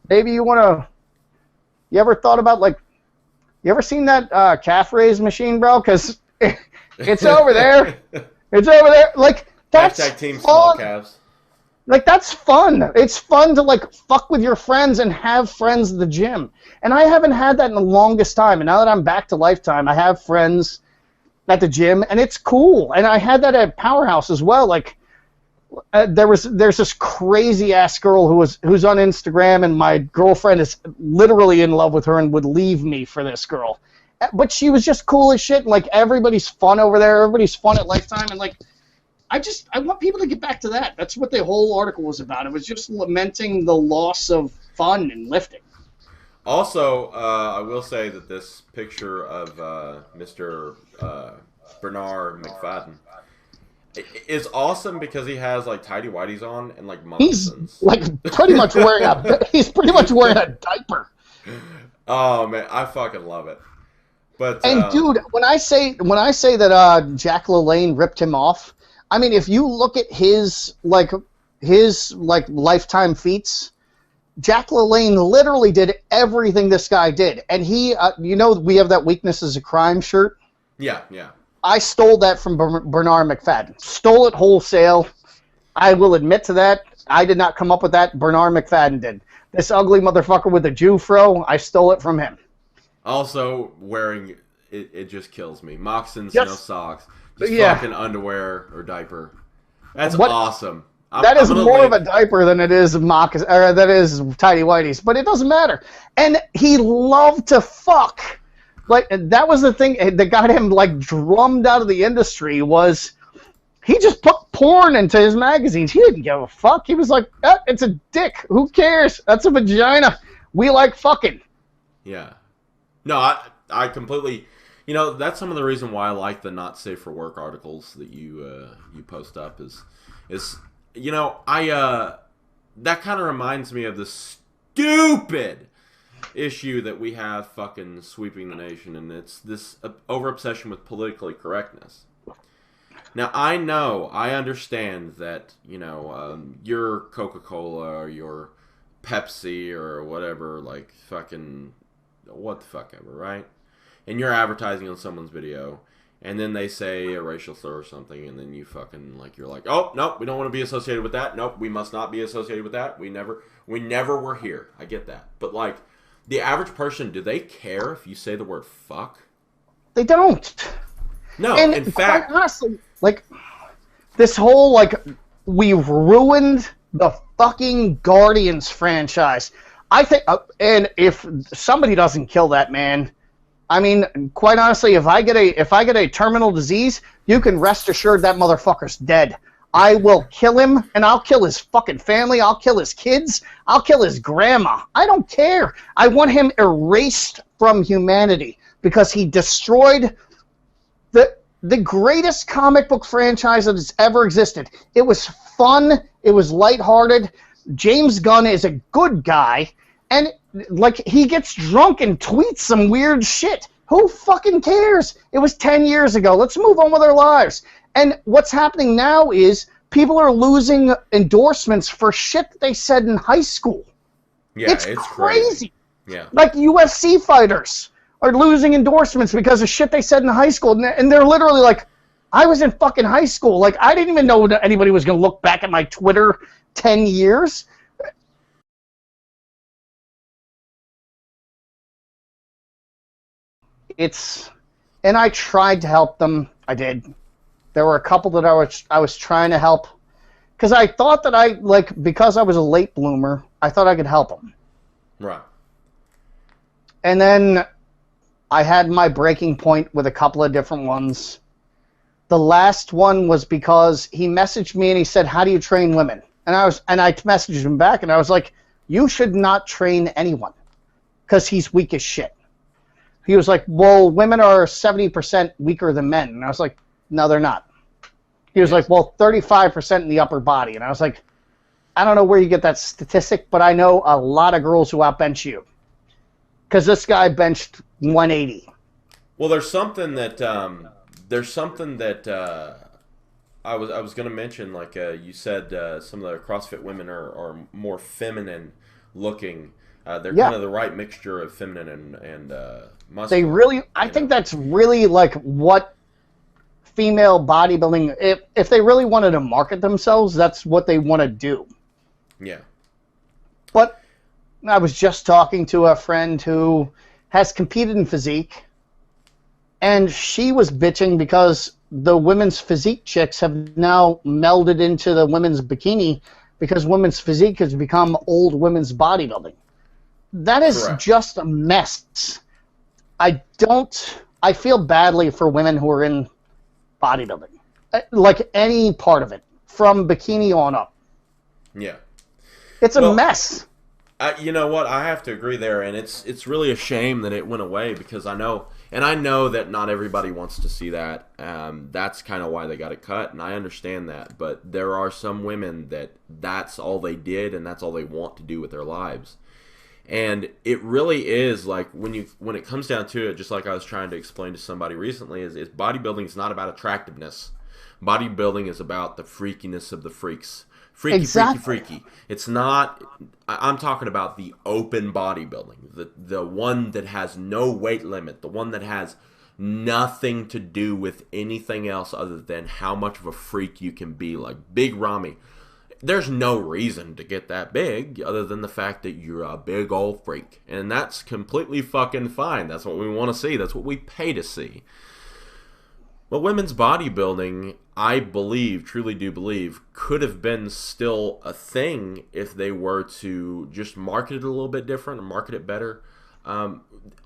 maybe you want to, you ever thought about you ever seen that calf raise machine, bro? Because it's over there. It's over there. That's hashtag team small calves. That's fun. It's fun to fuck with your friends and have friends at the gym. And I haven't had that in the longest time. And now that I'm back to Lifetime, I have friends at the gym, and it's cool. And I had that at Powerhouse as well. There's this crazy ass girl who's on Instagram, and my girlfriend is literally in love with her and would leave me for this girl. But she was just cool as shit. And everybody's fun over there. Everybody's fun at Lifetime, and I want people to get back to that. That's what the whole article was about. It was just lamenting the loss of fun in lifting. Also, I will say that this picture of Mr. Bernard McFadden is awesome because he has tidy whities on and moccasins. He's pretty much wearing a diaper. Oh man, I fucking love it. But dude, when I say that Jack LaLanne ripped him off, I mean, if you look at his Lifetime feats, Jack LaLanne literally did everything this guy did. And he, we have that Weakness is a Crime shirt. Yeah. I stole that from Bernard McFadden. Stole it wholesale. I will admit to that. I did not come up with that. Bernard McFadden did. This ugly motherfucker with the Jew fro, I stole it from him. Also, wearing it just kills me. Moccasins, no socks. Just fucking underwear or diaper. That's awesome. That is more of a diaper than it is moccasins, or that is tidy whities. But it doesn't matter. And he loved to fuck. That was the thing that got him drummed out of the industry. Was he just put porn into his magazines? He didn't give a fuck. He was like, it's a dick. Who cares? That's a vagina. We like fucking. Yeah. No, I completely. That's some of the reason why I like the not safe for work articles that you post up is that kind of reminds me of the stupid issue that we have fucking sweeping the nation, and it's this over obsession with politically correctness. Now I understand that your Coca-Cola or your Pepsi or whatever, fucking what the fuck ever, right? And you're advertising on someone's video, and then they say a racial slur or something, and then you fucking you're like, oh nope, we don't want to be associated with that. Nope, we must not be associated with that. We never were here. I get that, but the average person, do they care if you say the word fuck? They don't. No, and in fact, honestly, this whole we ruined the fucking Guardians franchise. I think, and if somebody doesn't kill that man, I mean, quite honestly, if I get a terminal disease, you can rest assured that motherfucker's dead. I will kill him, and I'll kill his fucking family. I'll kill his kids. I'll kill his grandma. I don't care. I want him erased from humanity because he destroyed the greatest comic book franchise that has ever existed. It was fun. It was lighthearted. James Gunn is a good guy, and like he gets drunk and tweets some weird shit. Who fucking cares? It was 10 years ago. Let's move on with our lives. And what's happening now is people are losing endorsements for shit that they said in high school. Yeah, it's crazy. Yeah. Like UFC fighters are losing endorsements because of shit they said in high school. And they're literally like, I was in fucking high school. Like, I didn't even know that anybody was going to look back at my Twitter 10 years. And I tried to help them. I did. There were a couple that I was trying to help because I thought that because I was a late bloomer, I thought I could help them. Right. And then I had my breaking point with a couple of different ones. The last one was because he messaged me and he said, "How do you train women?" And I messaged him back and I was like, "You should not train anyone because he's weak as shit." He was like, "Well, women are 70% weaker than men." And I was like, "No, they're not." He was like, "Well, 35% in the upper body." And I was like, "I don't know where you get that statistic, but I know a lot of girls who outbench you." Because this guy benched 180. Well, there's something that I was going to mention. Like you said, some of the CrossFit women are more feminine looking. They're kind of the right mixture of feminine and muscular. They really, I think that's really like what female bodybuilding. If they really wanted to market themselves, that's what they want to do. Yeah. But I was just talking to a friend who has competed in physique, and she was bitching because the women's physique chicks have now melded into the women's bikini because women's physique has become old women's bodybuilding. That is Correct. just a mess. I feel badly for women who are in bodybuilding, like any part of it, from bikini on up. Yeah. It's a mess. You know what? I have to agree there, and it's really a shame that it went away because I know that not everybody wants to see that. That's kind of why they got it cut, and I understand that. But there are some women that's all they did, and that's all they want to do with their lives. And it really is like when it comes down to it, just like I was trying to explain to somebody recently, is bodybuilding is not about attractiveness. Bodybuilding is about the freakiness of the freaks. Freaky. It's not. I'm talking about the open bodybuilding, the one that has no weight limit, the one that has nothing to do with anything else other than how much of a freak you can be. Like Big Ramy, there's no reason to get that big other than the fact that you're a big old freak, and that's completely fucking fine. That's what we want to see. That's what we pay to see. But women's bodybuilding, I truly do believe, could have been still a thing if they were to just market it a little bit different and market it better.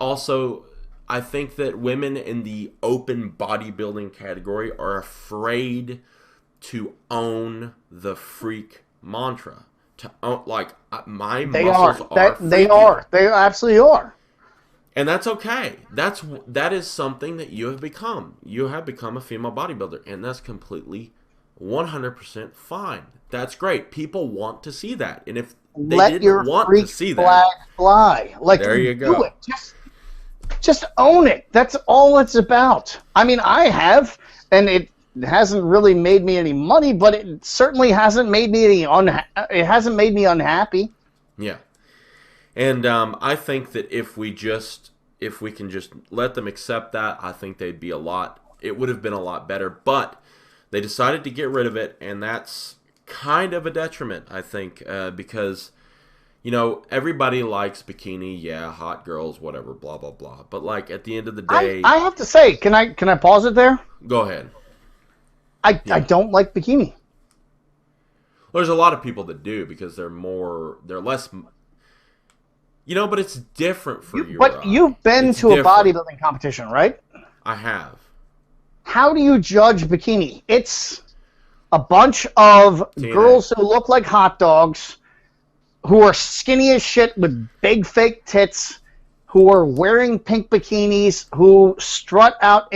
Also, I think that women in the open bodybuilding category are afraid to own the freak mantra. To own, like, my muscles are freaky. They are. They absolutely are. And that's okay. That is something that you have become. You have become a female bodybuilder, and that's completely 100% fine. That's great. People want to see that. And if they didn't want to see that, flag fly. Like, there you go. Do it. Just own it. That's all it's about. I mean, I have, and it hasn't really made me any money, but it certainly hasn't made me unhappy. Yeah. And I think that if we can just let them accept that, I think it would have been a lot better. But they decided to get rid of it, and that's kind of a detriment, I think, because, you know, everybody likes bikini, yeah, hot girls, whatever, blah, blah, blah. But, like, at the end of the day... I have to say, can I pause it there? Go ahead. I don't like bikini. There's a lot of people that do because they're less... But it's different for you. But you've been to a bodybuilding competition, right? I have. How do you judge bikini? It's a bunch of girls who look like hot dogs, who are skinny as shit with big fake tits, who are wearing pink bikinis, who strut out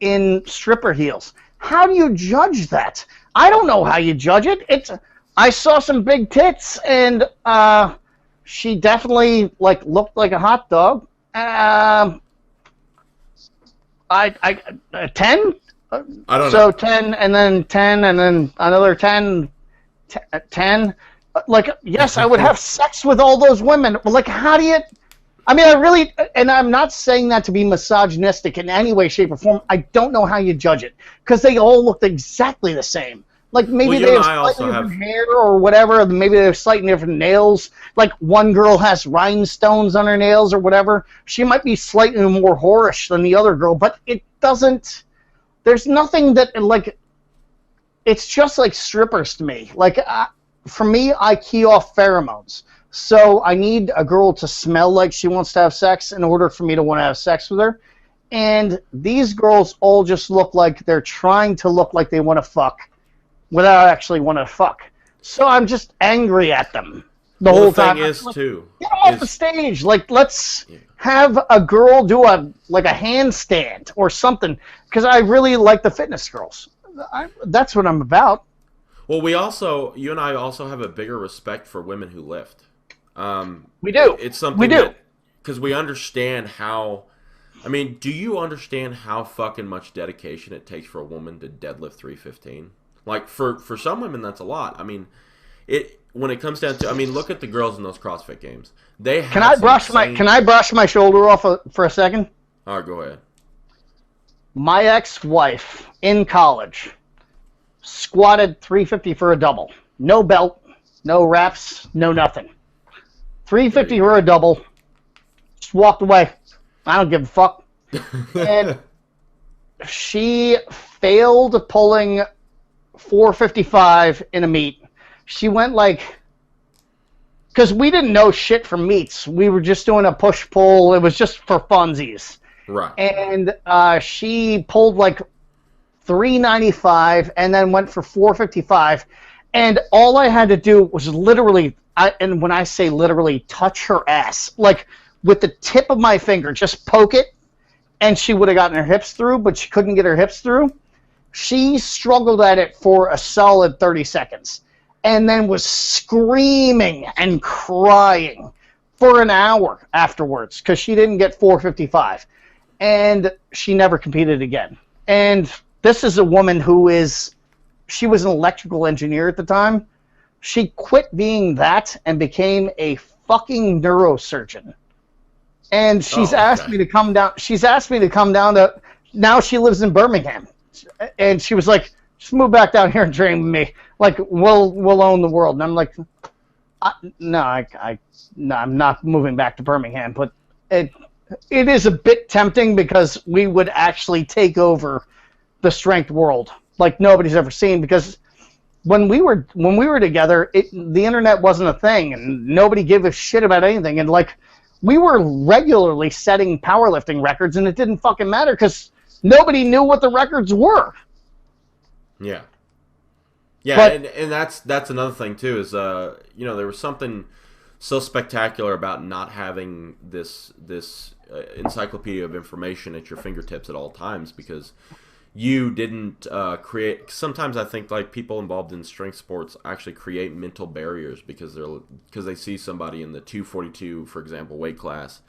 in stripper heels. How do you judge that? I don't know how you judge it. I saw some big tits, and she definitely looked like a hot dog. 10. I don't know. So 10, and then 10, and then another 10, 10. Yes, I would have sex with all those women. But how do you? I mean, I really, and I'm not saying that to be misogynistic in any way, shape, or form. I don't know how you judge it because they all looked exactly the same. Maybe they have slightly different hair or whatever. Maybe they have slightly different nails. One girl has rhinestones on her nails or whatever. She might be slightly more whorish than the other girl, but it doesn't. There's nothing that it's just like strippers to me. For me, I key off pheromones. So I need a girl to smell like she wants to have sex in order for me to want to have sex with her. And these girls all just look like they're trying to look like they want to fuck without actually want to fuck. So I'm just angry at them the whole time. The thing is, too... Get them off the stage. Let's have a girl do a handstand or something. Because I really like the fitness girls. That's what I'm about. Well, you and I also have a bigger respect for women who lift. We do. It's something because we understand how. I mean, do you understand how fucking much dedication it takes for a woman to deadlift 315? For some women, that's a lot. I mean, when it comes down to, look at the girls in those CrossFit games. Can I brush my shoulder off for a second? All right, go ahead. My ex-wife in college squatted 350 for a double. No belt, no reps, no nothing. 350 for a double. Just walked away. I don't give a fuck. And she failed pulling 455 in a meet. She went because we didn't know shit from meets. We were just doing a push-pull. It was just for funsies. Right. And she pulled 395 and then went for 455. And all I had to do was literally, and when I say literally, touch her ass. With the tip of my finger, just poke it, and she would have gotten her hips through, but she couldn't get her hips through. She struggled at it for a solid 30 seconds and then was screaming and crying for an hour afterwards because she didn't get 455. And she never competed again. And this is a woman she was an electrical engineer at the time. She quit being that and became a fucking neurosurgeon. And she's asked me to come down. She's asked me to come down to. Now she lives in Birmingham, and she was like, "Just move back down here and train with me. We'll own the world." And I'm like, "No, I'm not moving back to Birmingham." But it is a bit tempting because we would actually take over the strength world like nobody's ever seen. Because when we were together, the internet wasn't a thing, and nobody gave a shit about anything, and we were regularly setting powerlifting records, and it didn't fucking matter because nobody knew what the records were. Yeah. Yeah, and that's another thing too is there was something so spectacular about not having this encyclopedia of information at your fingertips at all times because you didn't create. Sometimes I think people involved in strength sports actually create mental barriers because they see somebody in the 242, for example, weight class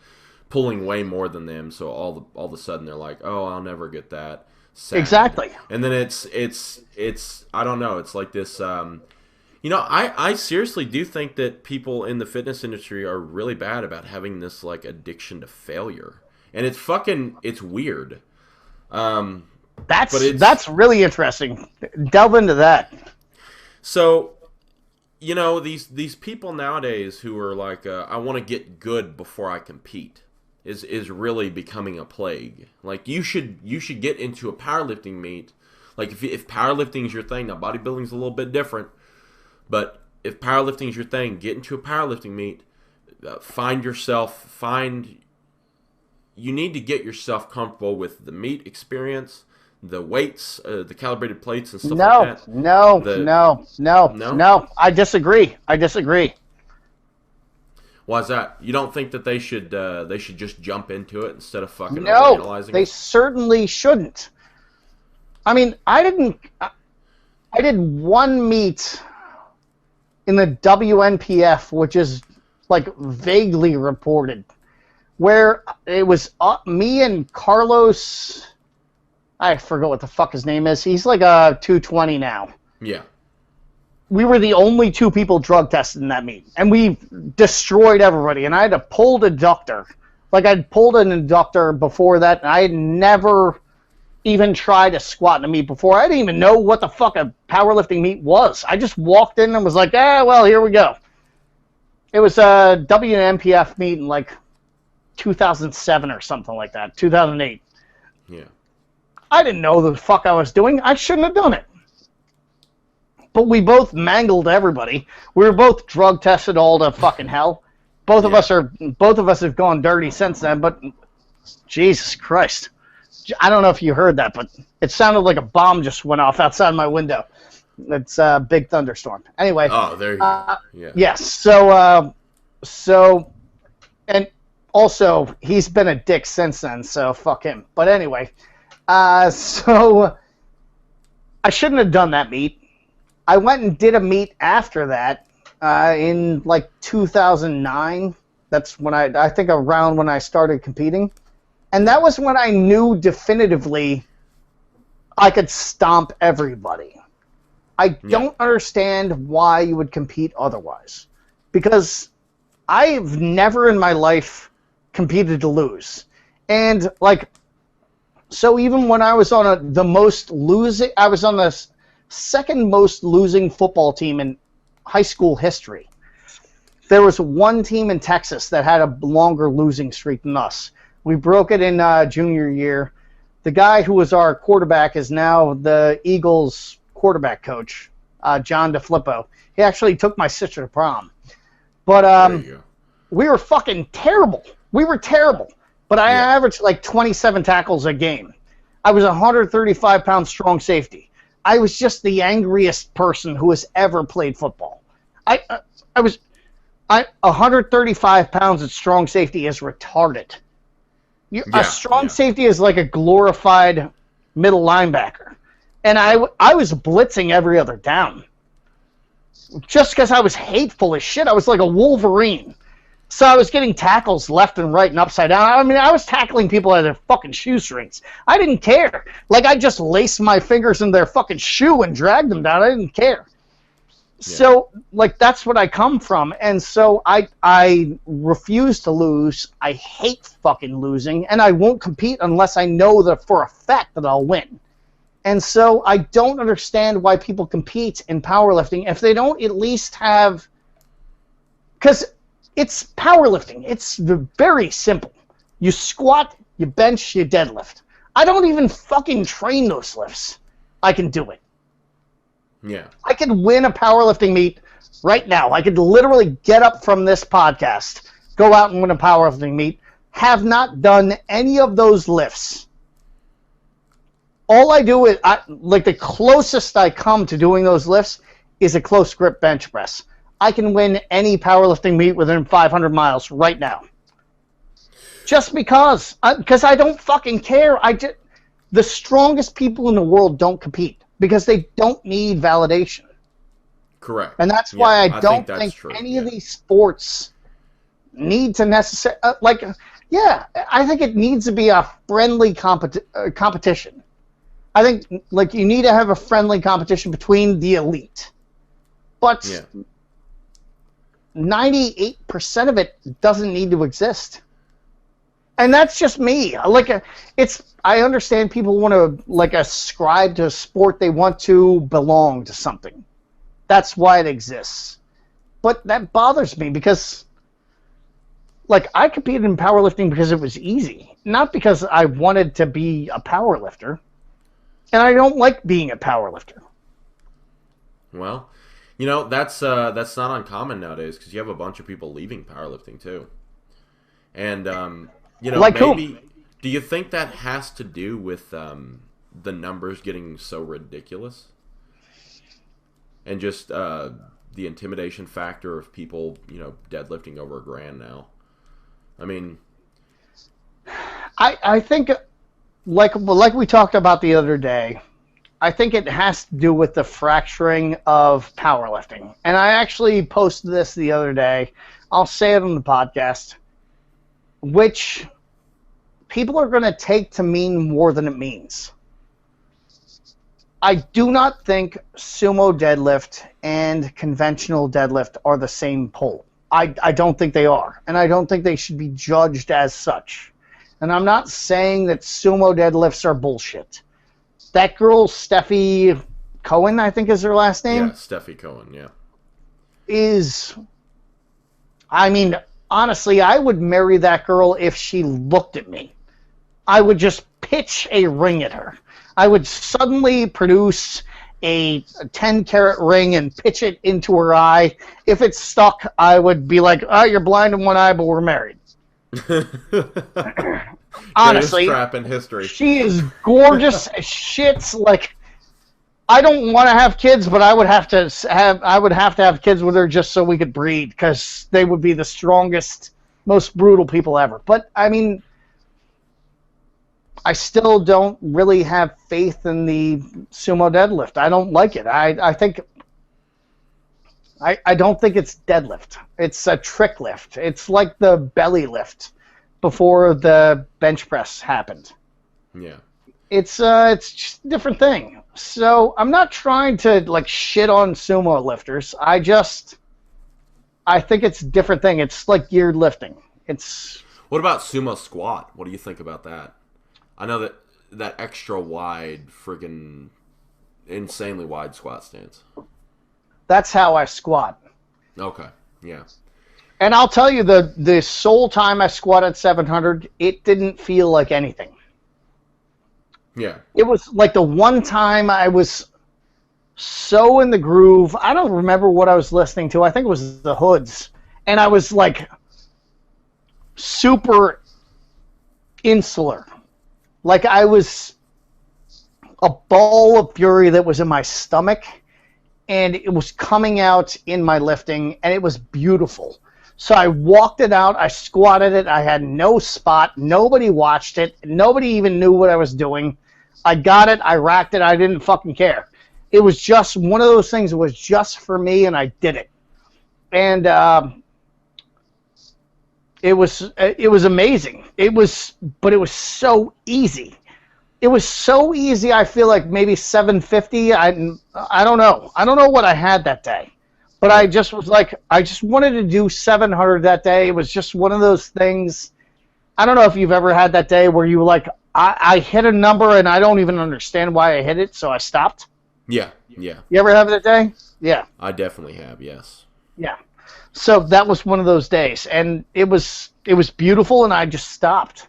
pulling way more than them, so all of a sudden they're like, "Oh, I'll never get that." Sad. Exactly. And then it's I don't know. It's like this. I seriously do think that people in the fitness industry are really bad about having this addiction to failure, and it's weird. That's really interesting. Delve into that. So, these people nowadays who are I want to get good before I compete is really becoming a plague. You should get into a powerlifting meet. If powerlifting is your thing, now bodybuilding is a little bit different, but if powerlifting is your thing, get into a powerlifting meet, You need to get yourself comfortable with the meet experience, the weights, the calibrated plates and stuff like that. No. I disagree. Why is that? You don't think that they should just jump into it instead of fucking overanalyzing it? They certainly shouldn't. I mean, I did one meet in the WNPF, which is like vaguely reported, where it was me and Carlos. I forget what the fuck his name is. He's like a 220 now. Yeah. We were the only two people drug tested in that meet, and we destroyed everybody. And I had a pulled adductor. Like, I'd pulled an adductor before that, and I had never even tried a squat in a meet before. I didn't even know what the fuck a powerlifting meet was. I just walked in and was like, well, here we go. It was a WNPF meet in like 2007 or something like that, 2008. Yeah. I didn't know the fuck I was doing. I shouldn't have done it. But we both mangled everybody. We were both drug tested all to fucking hell. Both of us have gone dirty since then, but Jesus Christ. I don't know if you heard that, but it sounded like a bomb just went off outside my window. It's a big thunderstorm. Anyway. Oh, there you go. Yeah. Yes. So, and also, he's been a dick since then, so fuck him. But anyway, so I shouldn't have done that meet. I went and did a meet after that in like 2009. That's when I think around when I started competing. And that was when I knew definitively I could stomp everybody. I don't understand why you would compete otherwise. Because I've never in my life competed to lose. And like, so even when I was on I was on the second most losing football team in high school history. There was one team in Texas that had a longer losing streak than us. We broke it in junior year. The guy who was our quarterback is now the Eagles quarterback coach, John DeFlippo. He actually took my sister to prom. But we were fucking terrible. We were terrible. But I averaged like 27 tackles a game. I was a 135-pound strong safety. I was just the angriest person who has ever played football. I was 135 pounds at strong safety is retarded. A strong safety is like a glorified middle linebacker. And I was blitzing every other down. Just because I was hateful as shit. I was like a Wolverine. So I was getting tackles left and right and upside down. I mean, I was tackling people at their fucking shoestrings. I didn't care. Like, I just laced my fingers in their fucking shoe and dragged them down. I didn't care. Yeah. So, like, that's what I come from. And so I refuse to lose. I hate fucking losing. And I won't compete unless I know that for a fact that I'll win. And so I don't understand why people compete in powerlifting if they don't at least have... Because... it's powerlifting. It's very simple. You squat, you bench, you deadlift. I don't even fucking train those lifts. I can do it. Yeah. I can win a powerlifting meet right now. I could literally get up from this podcast, go out and win a powerlifting meet, have not done any of those lifts. All I do is, like the closest I come to doing those lifts is a close grip bench press. I can win any powerlifting meet within 500 miles right now. Just because I don't fucking care. The strongest people in the world don't compete because they don't need validation. Correct. And that's why I don't think any of these sports need to necessarily... I think it needs to be a friendly competition. I think like you need to have a friendly competition between the elite. But... 98% of it doesn't need to exist. And that's just me. I understand people want to ascribe to a sport, they want to belong to something. That's why it exists. But that bothers me because I competed in powerlifting because it was easy, not because I wanted to be a powerlifter. And I don't like being a powerlifter. Well, That's not uncommon nowadays because you have a bunch of people leaving powerlifting too. And Like who? maybe do you think that has to do with the numbers getting so ridiculous, and just the intimidation factor of people deadlifting over $1,000 now? I mean, I think like we talked about the other day, I think it has to do with the fracturing of powerlifting. And I actually posted this the other day. I'll say it on the podcast, which people are going to take to mean more than it means. I do not think sumo deadlift and conventional deadlift are the same pull. I don't think they are. And I don't think they should be judged as such. And I'm not saying that sumo deadlifts are bullshit. That girl, Steffi Cohen, I think is her last name. Yeah, Steffi Cohen, yeah. Honestly, I would marry that girl if she looked at me. I would just pitch a ring at her. I would suddenly produce a 10-carat ring and pitch it into her eye. If it's stuck, I would be like, oh, you're blind in one eye, but we're married. Honestly, crap in history. She is gorgeous as shit. Like, I don't want to have kids, but I would have to have kids with her just so we could breed, because they would be the strongest, most brutal people ever. But I mean, I still don't really have faith in the sumo deadlift. I don't like it. I don't think it's deadlift. It's a trick lift. It's like the belly lift before the bench press happened. Yeah. It's just a different thing. So I'm not trying to like shit on sumo lifters. I think it's a different thing. It's like geared lifting. What about sumo squat? What do you think about that? I know that extra wide, friggin' insanely wide squat stance. That's how I squat. Okay, yeah. And I'll tell you, the sole time I squatted 700, it didn't feel like anything. Yeah. It was like the one time I was so in the groove. I don't remember what I was listening to. I think it was the Hoods. And I was like super insular. Like I was a ball of fury that was in my stomach, and it was coming out in my lifting, and it was beautiful. So I walked it out, I squatted it, I had no spot, nobody watched it, nobody even knew what I was doing. I got it, I racked it, I didn't fucking care. It was just one of those things that was just for me, and I did it. And it was amazing. But it was so easy. It was so easy. I feel like maybe 750. I don't know. I don't know what I had that day, but I just was like, I just wanted to do 700 that day. It was just one of those things. I don't know if you've ever had that day where you were like, I hit a number and I don't even understand why I hit it, so I stopped. Yeah. You ever have that day? Yeah. I definitely have. Yes. Yeah. So that was one of those days, and it was beautiful, and I just stopped.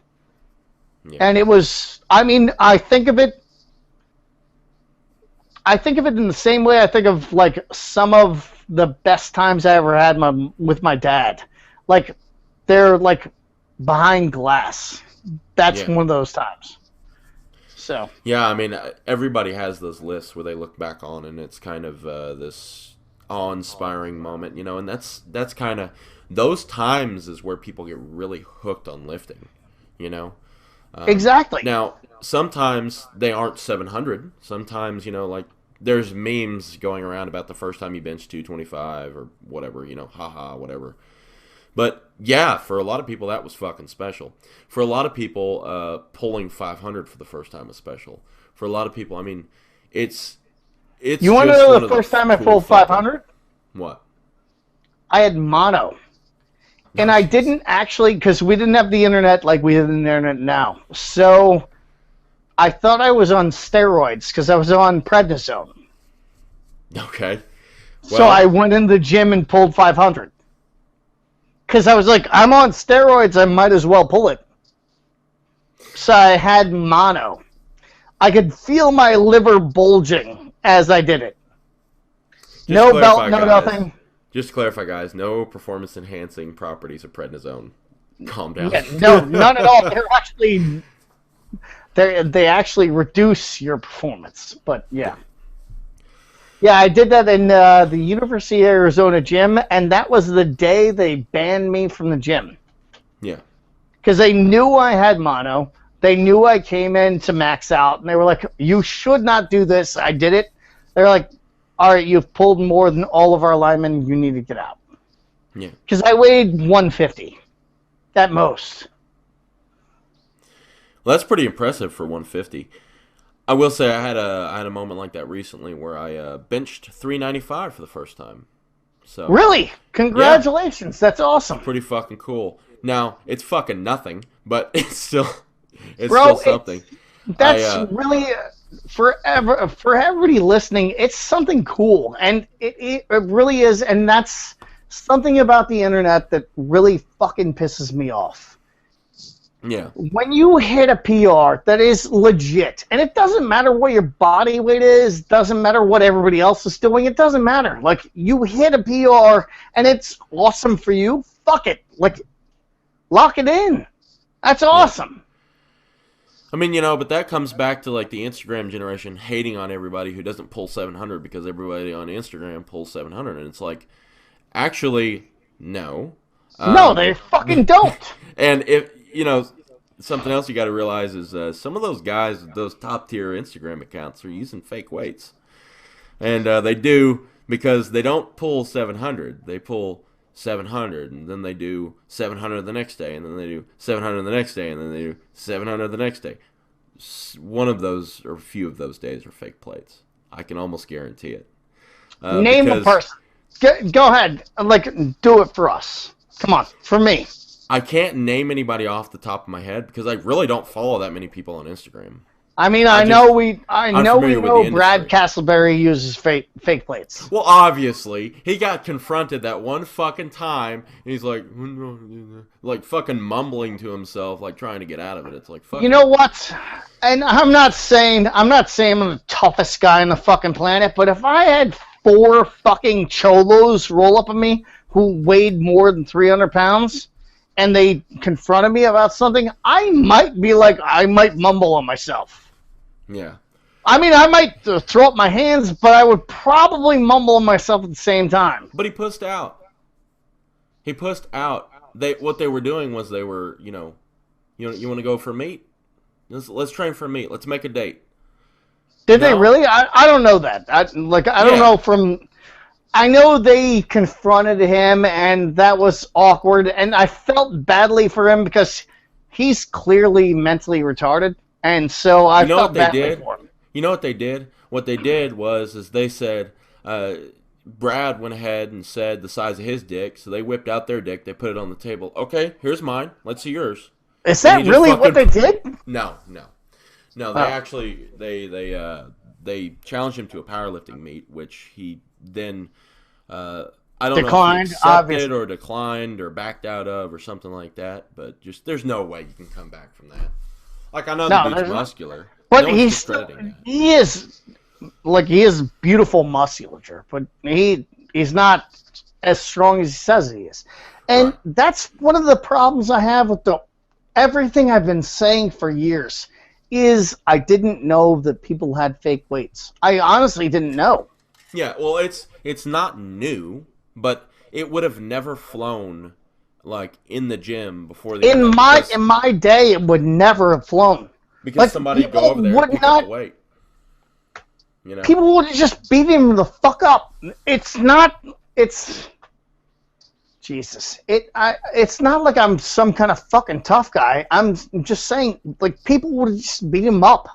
Yeah. And it was, I think of it in the same way I think of like some of the best times I ever had with my dad. Like they're like behind glass. That's one of those times. So yeah, everybody has those lists where they look back on, and it's kind of this awe-inspiring moment, and that's kind of those times is where people get really hooked on lifting, Exactly. Now, sometimes they aren't 700. Sometimes, like there's memes going around about the first time you bench 225 or whatever, haha, whatever. But yeah, for a lot of people that was fucking special. For a lot of people, pulling 500 for the first time was special. For a lot of people, it's you want to know the first time I pulled 500? What? I had mono. And I didn't actually, because we didn't have the internet like we have the internet now. So I thought I was on steroids because I was on prednisone. Okay. Well, so I went in the gym and pulled 500. Because I was like, I'm on steroids, I might as well pull it. So I had mono. I could feel my liver bulging as I did it. No belt, no nothing. Just to clarify, guys, no performance-enhancing properties of prednisone. Calm down. Yeah, no, none at all. They actually reduce your performance. But yeah. Yeah, I did that in the University of Arizona gym, and that was the day they banned me from the gym. Yeah. Because they knew I had mono. They knew I came in to max out, and they were like, you should not do this. I did it. They're like, all right, you've pulled more than all of our linemen. You need to get out. Yeah. Because I weighed 150 at most. Well, that's pretty impressive for 150. I will say I had a moment like that recently where I benched 395 for the first time. So really? Congratulations. Yeah. That's awesome. Pretty fucking cool. Now, it's fucking nothing, but it's still something. That's really for everybody listening, it's something cool, and it really is, and that's something about the internet that really fucking pisses me off. Yeah. When you hit a PR that is legit, and it doesn't matter what your body weight is, doesn't matter what everybody else is doing, it doesn't matter. Like, you hit a PR and it's awesome for you, fuck it. Like, lock it in. That's awesome. I mean, but that comes back to, like, the Instagram generation hating on everybody who doesn't pull 700 because everybody on Instagram pulls 700. And it's like, actually, no. No, they fucking don't. And if, something else you got to realize is some of those guys with those top-tier Instagram accounts are using fake weights. And they do because they don't pull 700. They pull 700, and then they do 700 the next day, and then they do 700 the next day, and then they do 700 the next day. One of those, or a few of those days, are fake plates. I can almost guarantee it. Name a person. Go ahead. Do it for us. Come on, for me. I can't name anybody off the top of my head because I really don't follow that many people on Instagram. I mean, I know Brad Castleberry uses fake plates. Well, obviously, he got confronted that one fucking time, and he's like fucking mumbling to himself, like trying to get out of it. It's like, fuck. You know what? And I'm not saying I'm the toughest guy on the fucking planet, but if I had 4 fucking cholos roll up on me who weighed more than 300 pounds, and they confronted me about something, I might mumble on myself. Yeah. I mean, I might throw up my hands, but I would probably mumble on myself at the same time. But he pussed out. What they were doing was they were, you want to go for meat? Let's train for meat. Let's make a date. Did they really? I don't know that. I don't know from... I know they confronted him, and that was awkward, and I felt badly for him because he's clearly mentally retarded, and so I felt badly for him. You know what they did? What they did was they said, Brad went ahead and said the size of his dick, so they whipped out their dick, they put it on the table. Okay, here's mine. Let's see yours. Is that really what they did? No. They actually they challenged him to a powerlifting meet, which he then I don't declined, know if he accepted or declined or backed out of or something like that. But just there's no way you can come back from that. Like, I know the dude's muscular, but he is beautiful musculature, but he's not as strong as he says he is, and that's one of the problems I have with everything I've been saying for years. Is I didn't know that people had fake weights. I honestly didn't know. Yeah, well, it's not new, but it would have never flown like in the gym before the in my day. It would never have flown because somebody would go over there and pick up the weight. People would just beat him the fuck up. It's Jesus. It's not like I'm some kind of fucking tough guy. I'm just saying, like, people would have just beat him up.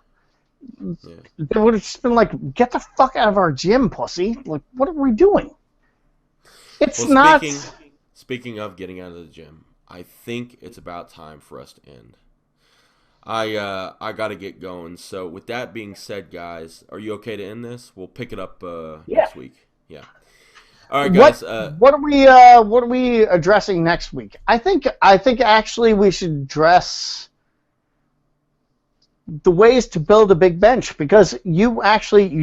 Yeah. They would have just been like, get the fuck out of our gym, pussy. Like, what are we doing? Speaking of getting out of the gym, I think it's about time for us to end. I got to get going. So with that being said, guys, are you okay to end this? We'll pick it up next week. Yeah. All right, guys. What are we addressing next week? I think actually we should address the ways to build a big bench, because you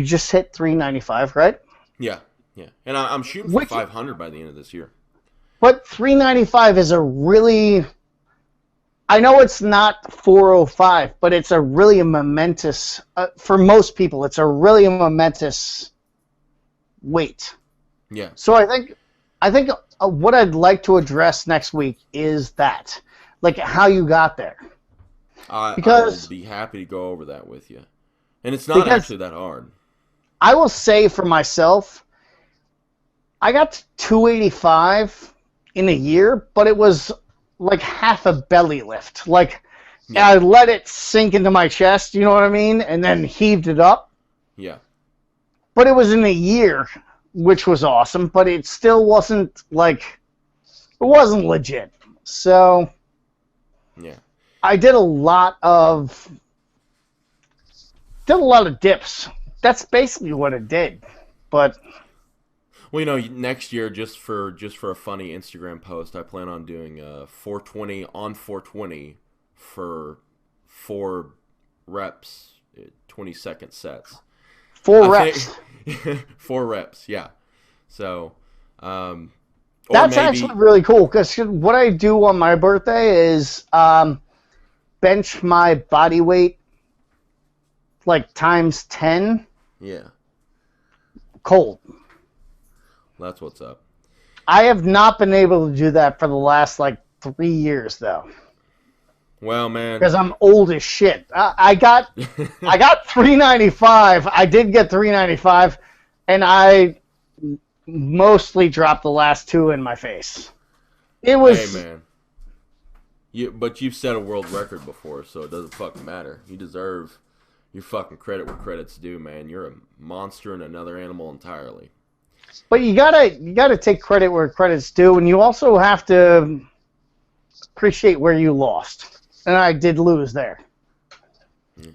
just hit 395, right? Yeah. Yeah, and I'm shooting for 500 by the end of this year. But 395 is a really... I know it's not 405, but it's a really momentous... for most people, it's a really momentous weight. Yeah. So I think what I'd like to address next week is that. Like, how you got there. Because I'll be happy to go over that with you. And it's not actually that hard. I will say for myself, I got to 285 in a year, but it was like half a belly lift. Like, I let it sink into my chest, you know what I mean? And then heaved it up. Yeah. But it was in a year, which was awesome, but it still wasn't like, it wasn't legit. So, yeah. I did a lot of dips. That's basically what it did. But well, you know, next year, just for a funny Instagram post, I plan on doing 420 on 420 for 4 reps, 20-second sets. 4 reps. 4 reps, yeah. So, that's actually really cool because what I do on my birthday is bench my body weight like times 10. Yeah. Cold. That's what's up. I have not been able to do that for the last like 3 years though. Well, man, because I'm old as shit. I got 395. I did get 395, and I mostly dropped the last 2 in my face. It was. Hey, man. But you've set a world record before, so it doesn't fucking matter. You deserve your fucking credit where credit's due, man. You're a monster and another animal entirely. But you gotta take credit where credit's due, and you also have to appreciate where you lost. And I did lose there. Yeah.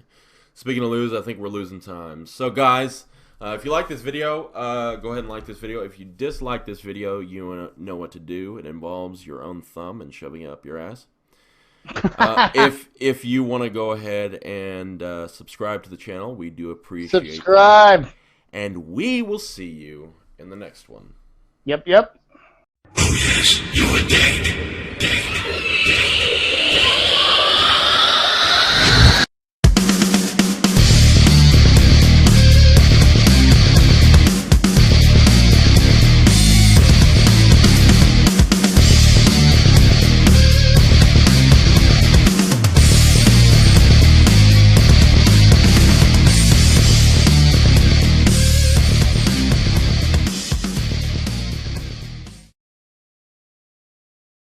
Speaking of lose, I think we're losing time. So, guys, if you like this video, go ahead and like this video. If you dislike this video, you know what to do. It involves your own thumb and shoving it up your ass. If you want to go ahead and subscribe to the channel, we do appreciate subscribe. That. And we will see you in the next one. Yep. Oh yes, you are dead. Dead.